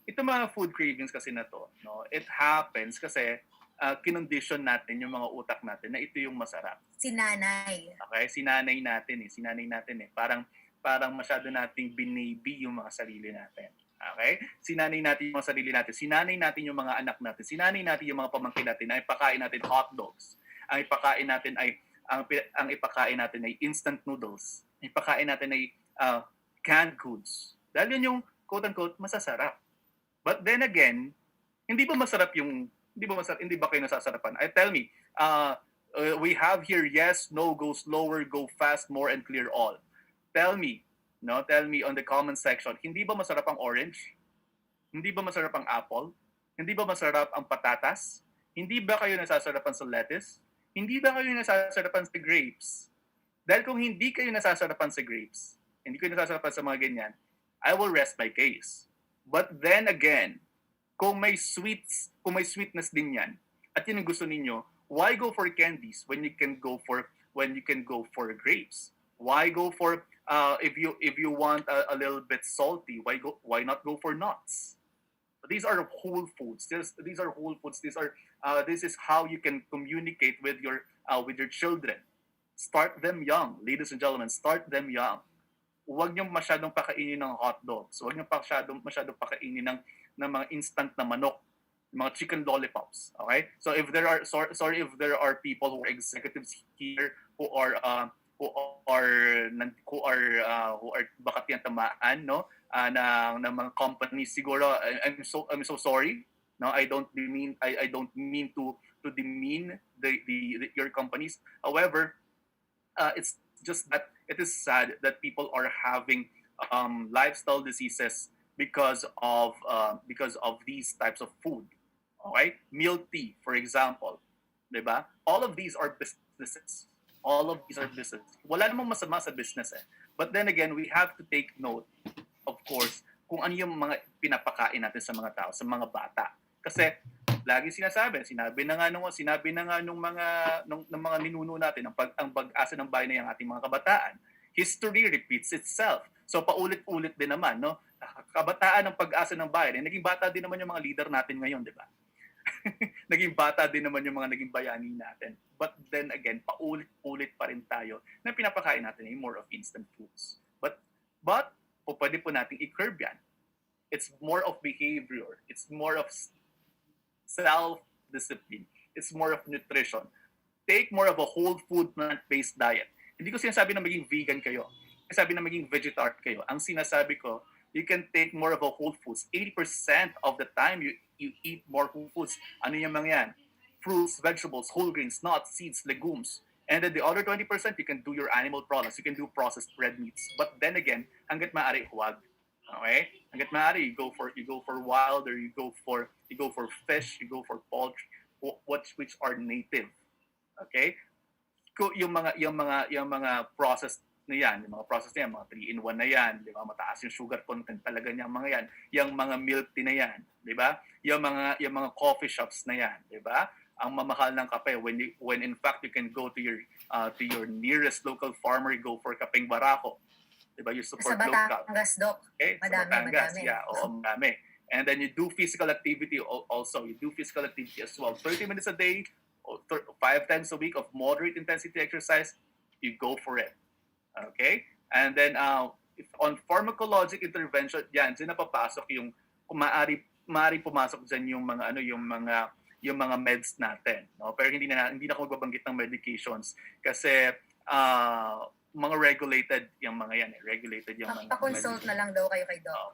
ito mga food cravings kasi na to, no? It happens kasi kinondition natin yung mga utak natin na ito yung masarap. Si nanay. Okay? Sinanay natin eh. Parang masyado nating binaby yung mga sarili natin. Okay? Sinanay natin yung mga sarili natin. Sinanay natin yung mga anak natin. Sinanay natin yung mga pamangkin natin. Ay ipakain natin hot dogs. Ang ipakain natin ay instant noodles. Ang ipakain natin ay canned goods. Dahil yun yung quote-unquote masasarap. But then again, hindi ba kayo nasasarapan? Tell me, we have here yes, no, go slower, go fast, more, and clear all. Tell me on the comment section, hindi ba masarap ang orange? Hindi ba masarap ang apple? Hindi ba masarap ang patatas? Hindi ba kayo nasasarapan sa lettuce? Hindi ba kayo nasasarapan sa grapes? Dahil kung hindi kayo nasasarapan sa grapes, hindi kayo nasasarapan sa mga ganyan, I will rest my case. But then again, kung may sweetness din yan, at yun ang gusto ninyo, why go for candies when you can go for grapes? Why go for if you want a little bit salty, why not go for nuts? These are whole foods. These are whole foods. This is how you can communicate with your children. Start them young, ladies and gentlemen. Start them young. Huwag niyong masyadong pakainin ng hot dogs. Huwag niyong masyadong pakainin ng mga instant na manok, mga chicken lollipops. Okay? So if there are sorry if there are people who are executives here who are baka tinatamaan no ng mga companies siguro. I'm so sorry. No, I don't mean to demean your companies. However, it's just that it is sad that people are having lifestyle diseases because of these types of food. Okay? Milk tea, for example. Diba? All of these are businesses. Wala namang masama sa business eh. But then again, we have to take note, of course, kung ano yung mga pinapakain natin sa mga tao, sa mga bata. Kasi lagi sinabi na nga nung mga ninuno natin ang pag-asa ng bayan na yung ating mga kabataan. History repeats itself. So paulit-ulit din naman, no? Kabataan ng pag-asa ng bayan, naging bata din naman yung mga leader natin ngayon, di ba? Naging bata din naman yung mga naging bayani natin. But then again, paulit-ulit pa rin tayo na pinapakain natin yung more of instant foods. But pwede po natin i-curb yan. It's more of behavior. It's more of self-discipline. It's more of nutrition. Take more of a whole food plant-based diet. Hindi ko sinasabi na maging vegan kayo. Sinasabi na maging vegetarian kayo. Ang sinasabi ko, you can take more of a whole foods. 80% of the time, you eat more whole foods. Ano yung mga yan? Fruits, vegetables, whole grains, nuts, seeds, legumes. And then the other 20%, you can do your animal products. You can do processed red meats. But then again, hanggat maaari, huwag. Okay? Hanggat maaari, you go for wild, or you go for fish, you go for poultry, which are native. Okay? Yung mga processed na yan, yung mga process na yan, mga 3-in-1 na yan, di ba? Mataas yung sugar content talaga niya mga yan. Yung mga milk tea na yan, di ba? Yung mga coffee shops na yan, di ba? Ang mamahal ng kape when in fact you can go to your nearest local farmer, go for kapeng barako. Di ba? You support local. Sa Batangas, Doc. Okay? Madami. Yeah, oo, madami. And then you do physical activity also. You do physical activity as well. 30 minutes a day, 5 times a week of moderate intensity exercise, you go for it. Okay? And then if on pharmacologic intervention, yan, diyan na papasok yung kung maaari pumasok diyan yung mga yung mga meds natin, no? Pero hindi na ako magbabanggit ng medications kasi mga regulated yung mga yan, regulated yung mga Pa-consult na lang daw kayo kay Doc.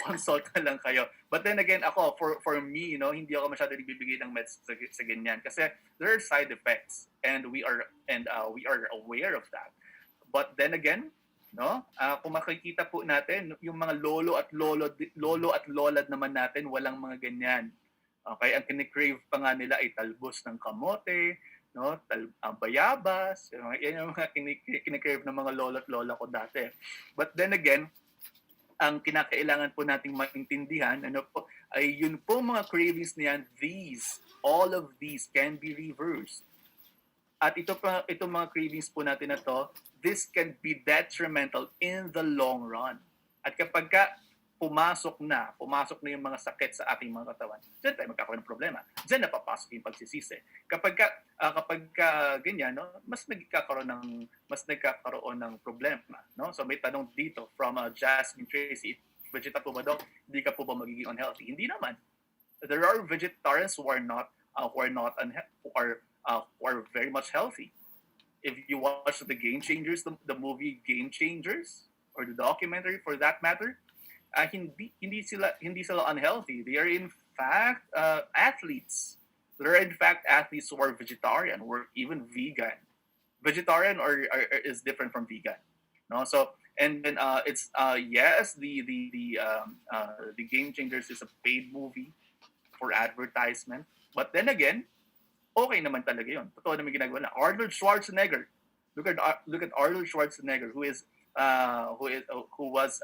consult na lang kayo. But then again, ako, for me, hindi ako masyado nagbibigay ng meds sa ganyan kasi there are side effects and we are aware of that. But then again, kung makikita po natin, yung mga lolo at lolad naman natin, walang mga ganyan. Okay, ang kinikrave pa nga nila ay talbos ng kamote, bayabas, yan yung mga kinikrave ng mga lolo at lola ko dati. But then again, ang kinakailangan po nating maintindihan, ay yun po mga cravings niyan, all of these can be reversed. At itong mga cravings po natin na to, this can be detrimental in the long run. At kapag pumasok na yung mga sakit sa ating mga katawan, diyan tayo magkakaroon ng problema. Diyan napapasok yung pagsisisi. Kapag ganyan, mas nagkakaroon ng problema, no? So may tanong dito from Jasmine Tracy, vegetarian po ba daw? Hindi ka po ba magiging unhealthy? Hindi naman. There are vegetarians who are very much healthy. If you watch the Game Changers, the movie Game Changers, or the documentary for that matter, hindi sila unhealthy. They are in fact athletes. There are in fact athletes who are vegetarian or even vegan. Vegetarian is different from vegan. No, so and then it's yes, the Game Changers is a paid movie for advertisement. But then again, okay naman talaga yun. Totoo naman ginagawa na. Arnold Schwarzenegger. Look at Arnold Schwarzenegger, who was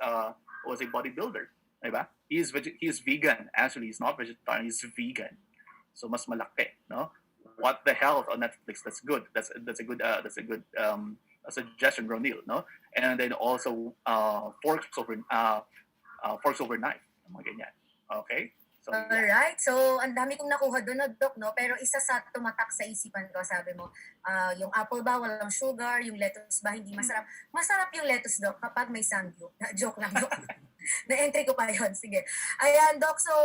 a bodybuilder, diba? He's vegan. Actually, he's not vegetarian. He's vegan. So mas malaki, no? What the Health on Netflix? That's good. That's a good suggestion, Ronil, no? And then also Forks Over Knife, mga ganyan. Okay. So, alright, so ang dami kong nakuha doon, Doc, no? Pero isa sa tumatak sa isipan ko, sabi mo, yung apple ba walang sugar, yung lettuce ba hindi masarap. Masarap yung lettuce, Doc, kapag may sangyup. Joke lang, Doc. Na-entry ko pa yun. Sige. Ayan, Doc. So,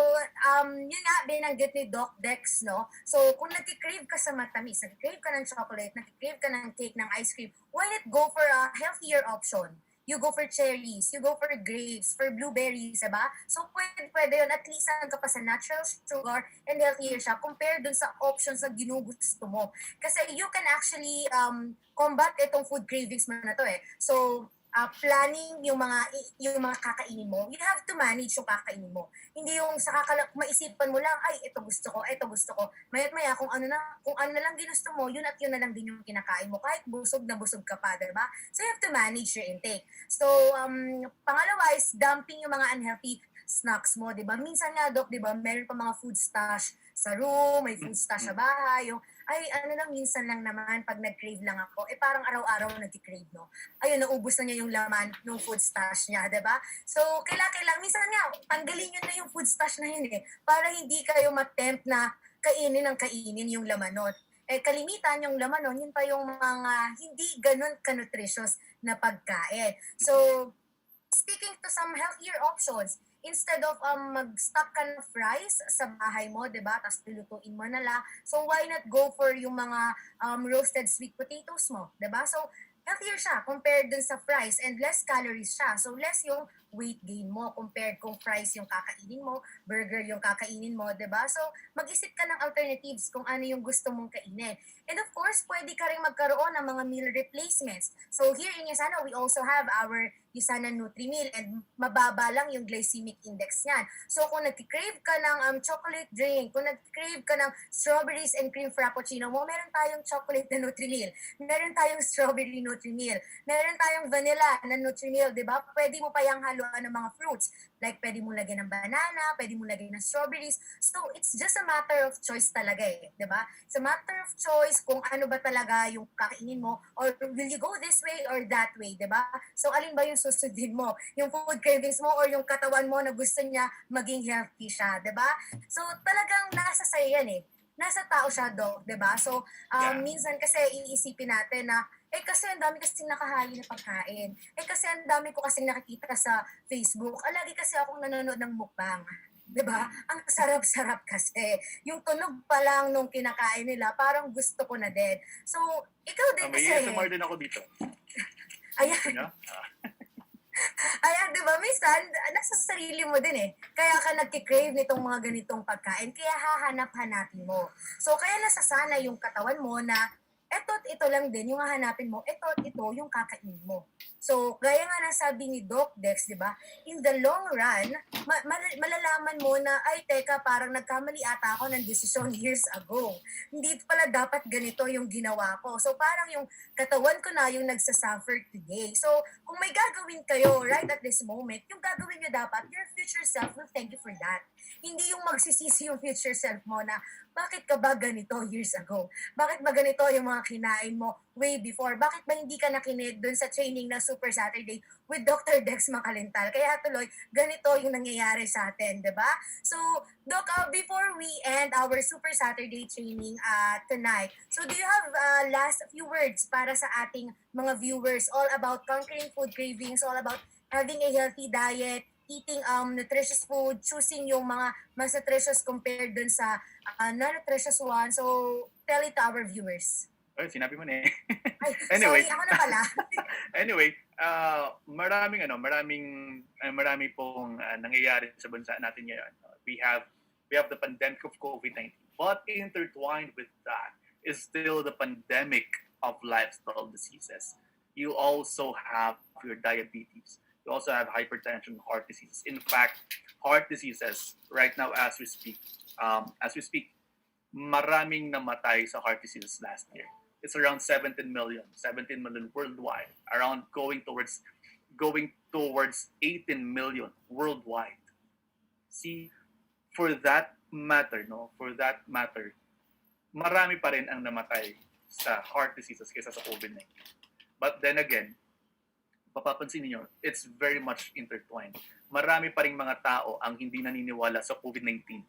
yun nga, binanggit ni Doc Dex, no? So, kung nag-crave ka sa matamis, nag-crave ka ng chocolate, nag-crave ka ng cake, ng ice cream, why not go for a healthier option? You go for cherries, you go for grapes, for blueberries, diba? So, pwede yun. At least ka pa sa natural sugar and healthier siya compared dun sa options na ginugusto mo. Kasi you can actually combat itong food cravings mo na to eh. So, planning yung mga kakainin mo, you have to manage yung kakainin mo. Hindi yung maisipan mo lang, ay, ito gusto ko. Maya't maya, kung ano na lang ginusto mo, yun at yun na lang din yung kinakain mo. Kahit busog na busog ka pa, diba? So, you have to manage your intake. So, pangalawa is dumping yung mga unhealthy snacks mo, diba? Minsan nga, Doc, diba, meron pa mga food stash sa room, may food stash sa bahay, yung minsan lang naman pag nag-crave lang ako, parang araw-araw nag-crave, no? Ayun, naubos na niya yung laman ng food stash niya, diba? So, kailangan, minsan nga, tanggalin nyo na yung food stash na yun para hindi kayo matempt na kainin yung laman nun. Kalimitan yung laman nun, yun pa yung mga hindi ganun ka-nutritious na pagkain. So, sticking to some healthier options, instead of mag-stock ka ng fries sa bahay mo, diba? Tapos lulutuin mo na lang. So, why not go for yung mga roasted sweet potatoes mo, diba? So, healthier siya compared dun sa fries and less calories siya. So, less yung weight gain mo compared kung fries yung kakainin mo, burger yung kakainin mo, diba? So, mag-isip ka ng alternatives kung ano yung gusto mong kainin. And of course, pwede ka rin magkaroon ng mga meal replacements. So, here in Yusana, we also have our Yusana Nutri-Meal and mababa lang yung glycemic index niyan. So, kung nag-crave ka ng chocolate drink, kung nag-crave ka ng strawberries and cream frappuccino mo, meron tayong chocolate na Nutri-Meal, meron tayong strawberry Nutri-Meal, meron tayong vanilla na Nutri-Meal, di ba? Pwede mo pa yung haluan ng mga fruits. Like, pwede mo lagyan ng banana, pwede mo lagyan ng strawberries. So, it's just a matter of choice talaga di ba? It's a matter of choice kung ano ba talaga yung kakainin mo or will you go this way or that way, di ba? So, alin ba yung susundin mo? Yung food cravings mo or yung katawan mo na gusto niya maging healthy siya, di ba? So, talagang nasa sa'yo yan nasa tao siya, Dok, 'di ba? So, Yeah. minsan kasi iisipin natin na, kasi ang dami kasing nakahali na pagkain. Kasi ang dami ko kasing nakikita sa Facebook. Lagi kasi akong nanonood ng mukbang. 'Di ba? Ang sarap-sarap kasi. Yung tunog pa lang nung kinakain nila, parang gusto ko na din. So, ikaw din May kasi. ASMR din ako dito. Ayan. Gusto niyo? Ayan, di ba? Minsan, nasa sarili mo din eh. Kaya ka nagkikrave nitong mga ganitong pagkain. Kaya hahanap-hanapin mo. So, kaya nasasana yung katawan mo na eto't ito lang din yung hahanapin mo. Eto't ito yung kakainin mo. So, gaya nga ng sabi ni Doc Dex, di ba? In the long run, malalaman mo na, ay, teka, parang nagkamali ata ako ng desisyon years ago. Hindi pala dapat ganito yung ginawa ko. So, parang yung katawan ko na yung nagsasuffer today. So, kung may gagawin kayo right at this moment, yung gagawin nyo dapat, your future self will thank you for that. Hindi yung magsisisi yung future self mo na, bakit ka ba ganito years ago? Bakit ba ganito yung mga kinain mo way before? Bakit ba hindi ka nakinig dun sa training na Super Saturday with Dr. Dex Makalintal? Kaya tuloy, ganito yung nangyayari sa atin, di ba? So, Doc, before we end our Super Saturday training tonight, so do you have last few words para sa ating mga viewers all about conquering food cravings, all about having a healthy diet, eating nutritious food, choosing yung mga mas nutritious compared dun sa non-nutritious one. So, tell it to our viewers. Oh, sinabi mo na eh. Ay, Anyway. sorry, ako na pala. Anyway, marami pong nangyayari sa bansa natin ngayon. We have the pandemic of COVID-19, but intertwined with that is still the pandemic of lifestyle diseases. You also have your diabetes. You also have hypertension, heart diseases. In fact, heart diseases right now as we speak, maraming namatay sa heart diseases last year. It's around 17 million worldwide, around going towards 18 million worldwide. See, for that matter, marami pa rin ang namatay sa heart diseases kaysa sa COVID-19. But then again, papapansin niyo, it's very much intertwined. Marami pa ring mga tao ang hindi naniniwala sa COVID-19.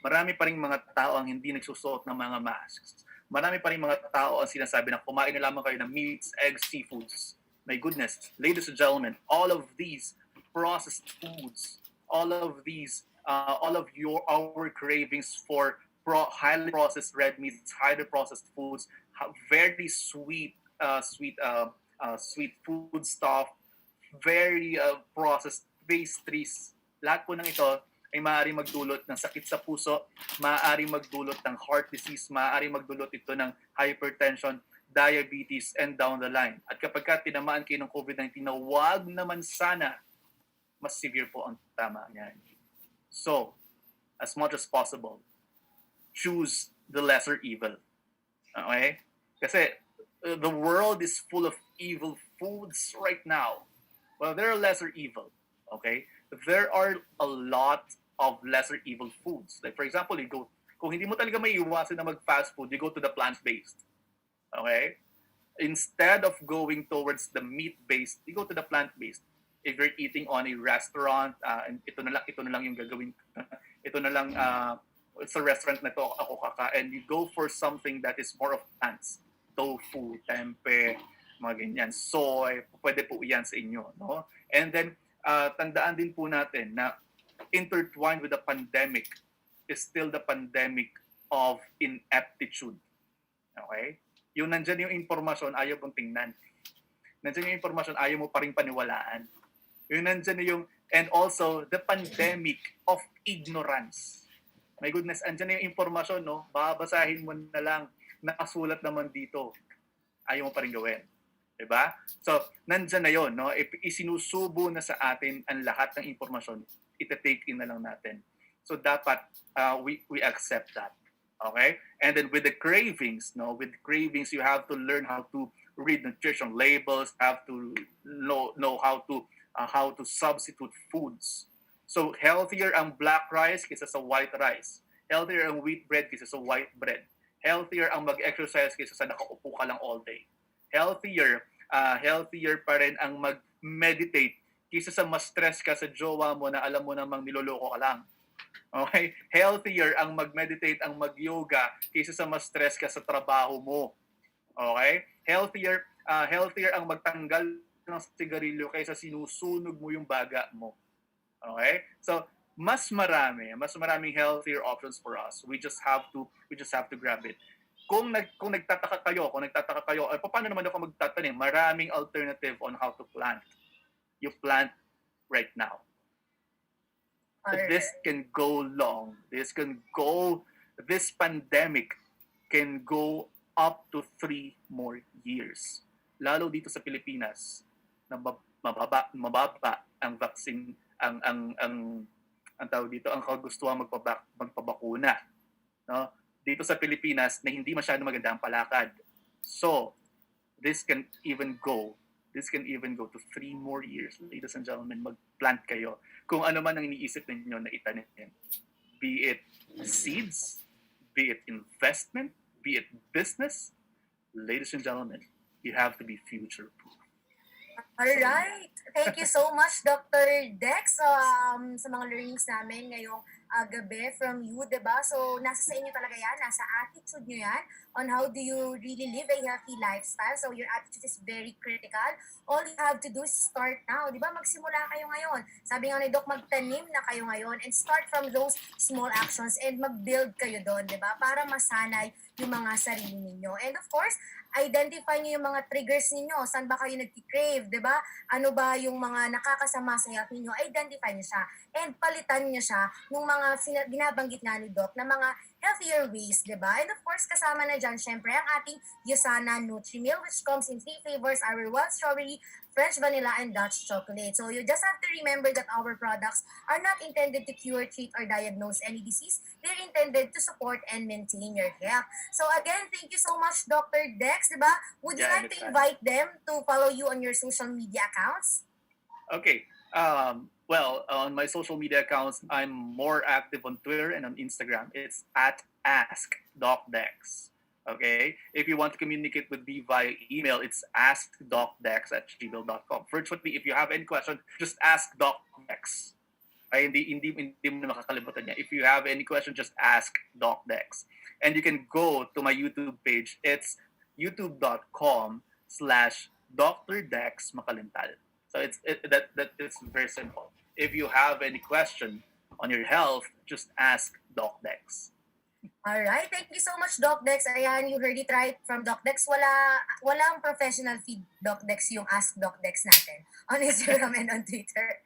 Marami pa ring mga tao ang hindi nagsusuot ng mga masks. Marami pa ring mga tao ang sinasabi na kumain na lamang kayo ng meats, eggs, seafoods. My goodness, ladies and gentlemen, all of these processed foods, all of our cravings for highly processed red meats, highly processed foods, very sweet food stuff, very processed pastries. Lahat po ng ito ay maaaring magdulot ng sakit sa puso, maaaring magdulot ng heart disease, maaaring magdulot ito ng hypertension, diabetes, and down the line. At kapag tinamaan kayo ng COVID-19 na wag naman sana, mas severe po ang tama niyan. So, as much as possible, choose the lesser evil. Okay? Kasi the world is full of evil foods right now. Well, there are lesser evil. Okay? There are a lot of lesser evil foods. Like for example, kung hindi mo talaga maiiwasan na mag-fast food, you go to the plant-based. Okay? Instead of going towards the meat-based, you go to the plant-based. If you're eating on a restaurant, and ito na lang yung gagawin. Ito na lang, sa restaurant na to ako kakain. You go for something that is more of plants. Tofu, tempeh, mga ganyan, soy, pwede po yan sa inyo. No? And then, tandaan din po natin na intertwined with the pandemic is still the pandemic of ineptitude. Okay? Yung nandyan yung informasyon, ayaw mong tingnan. Nandyan yung informasyon, ayaw mo pa rin paniwalaan. Yung nandyan yung, and also, the pandemic of ignorance. My goodness, andyan yung informasyon, no? Babasahin mo na lang, nakasulat naman dito. Ayaw mo pa rin gawin. Diba? So, nandyan na yun, no? Isinusubo na sa atin ang lahat ng informasyon. Ita-take in na lang natin. So, dapat we accept that. Okay? And then with the cravings, no? With cravings, you have to learn how to read nutrition labels, have to know how to substitute foods. So, healthier ang black rice kaysa sa white rice. Healthier ang wheat bread kaysa sa white bread. Healthier ang mag-exercise kaysa sa nakaupo ka lang all day. Healthier pa rin ang mag-meditate kaysa sa mas stress ka sa jowa mo na alam mo namang niloloko ka lang. Okay? Healthier ang mag-meditate, ang mag-yoga kaysa sa ma-stress ka sa trabaho mo. Okay? Healthier ang magtanggal ng sigarilyo kaysa sinusunog mo yung baga mo. Okay? So, mas maraming healthier options for us. We just have to grab it. Kung nagtataka kayo, paano naman ako magtatanim? Maraming alternative on how to plant. You plant right now. This can go long. This pandemic can go up to 3 more years. Lalo dito sa Pilipinas, na mababa ang vaccine, ang tawag dito, ang kagustuhan magpabakuna. No? Dito sa Pilipinas na hindi masyado maganda ang palakad. So, this can even go to 3 more years. Ladies and gentlemen, mag-plant kayo. Kung ano man ang iniisip ninyo na itanim. Be it seeds, be it investment, be it business, ladies and gentlemen, you have to be future-proof. Alright. Thank you so much, Dr. Dex, sa mga learnings namin ngayong gabi from you, diba? So, nasa sa inyo talaga yan, nasa attitude nyo yan on how do you really live a healthy lifestyle. So, your attitude is very critical. All you have to do is start now, diba? Magsimula kayo ngayon. Sabi nga ni Doc, magtanim na kayo ngayon and start from those small actions and mag-build kayo doon, diba? Para masanay yung mga sarili ninyo. And of course, identify niyo yung mga triggers ninyo. Saan ba kayo nagki-crave, 'di ba? Ano ba yung mga nakakasama sa health ninyo? Identify niyo siya and palitan niyo siya ng mga binabanggit nga ni Doc na mga healthier ways, 'di ba? And of course, kasama na diyan syempre ang ating Yusana Nutri-Meal which comes in 3 flavors: our wild strawberry, French vanilla, and Dutch chocolate. So you just have to remember that our products are not intended to cure, treat, or diagnose any disease. They're intended to support and maintain your health. So again, thank you so much, Dr. Dex, diba? Would you like to invite them to follow you on your social media accounts? Okay. Well, on my social media accounts, I'm more active on Twitter and on Instagram. It's at AskDocDex. Okay? If you want to communicate with me via email, it's askdocdex@gmail.com. Virtually, if you have any question, just ask DocDex. Ay, hindi mo na makakalimutan niya. If you have any question, just ask DocDex. And you can go to my YouTube page. It's youtube.com/Dr. Dex Makalintal. So it's very simple. If you have any question on your health, just ask Doc Dex. Alright, thank you so much, Doc Dex. Ayan, you heard it right from Doc Dex. Walang professional feed, Doc Dex, yung Ask Doc Dex natin on Instagram and on Twitter.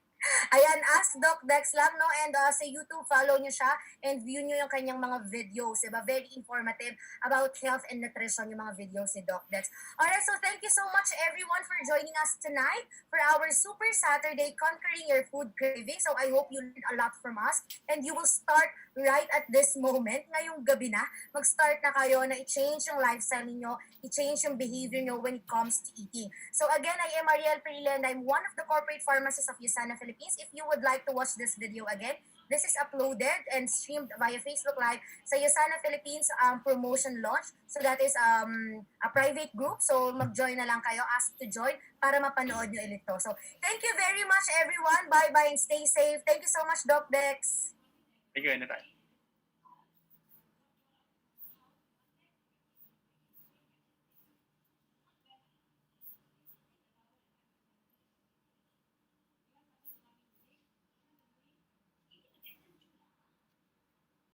Ayan, Ask Doc Dex lang, no? And sa YouTube, follow nyo siya and view nyo yung kanyang mga videos, diba? Very informative about health and nutrition yung mga videos ni Doc Dex. Alright, so thank you so much everyone for joining us tonight for our Super Saturday Conquering Your Food Craving. So I hope you learned a lot from us and you will start right at this moment, ngayong gabi na, mag-start na kayo na i-change yung lifestyle niyo, i-change yung behavior niyo when it comes to eating. So again, I am Ariel Perilla and I'm one of the corporate pharmacists of Yusana Philippines. If you would like to watch this video again, this is uploaded and streamed via Facebook Live sa Yusana Philippines promotion launch. So that is a private group. So mag-join na lang kayo, ask to join para mapanood nyo ulit to. So thank you very much everyone. Bye-bye and stay safe. Thank you so much, Doc Dex. Thank you anytime.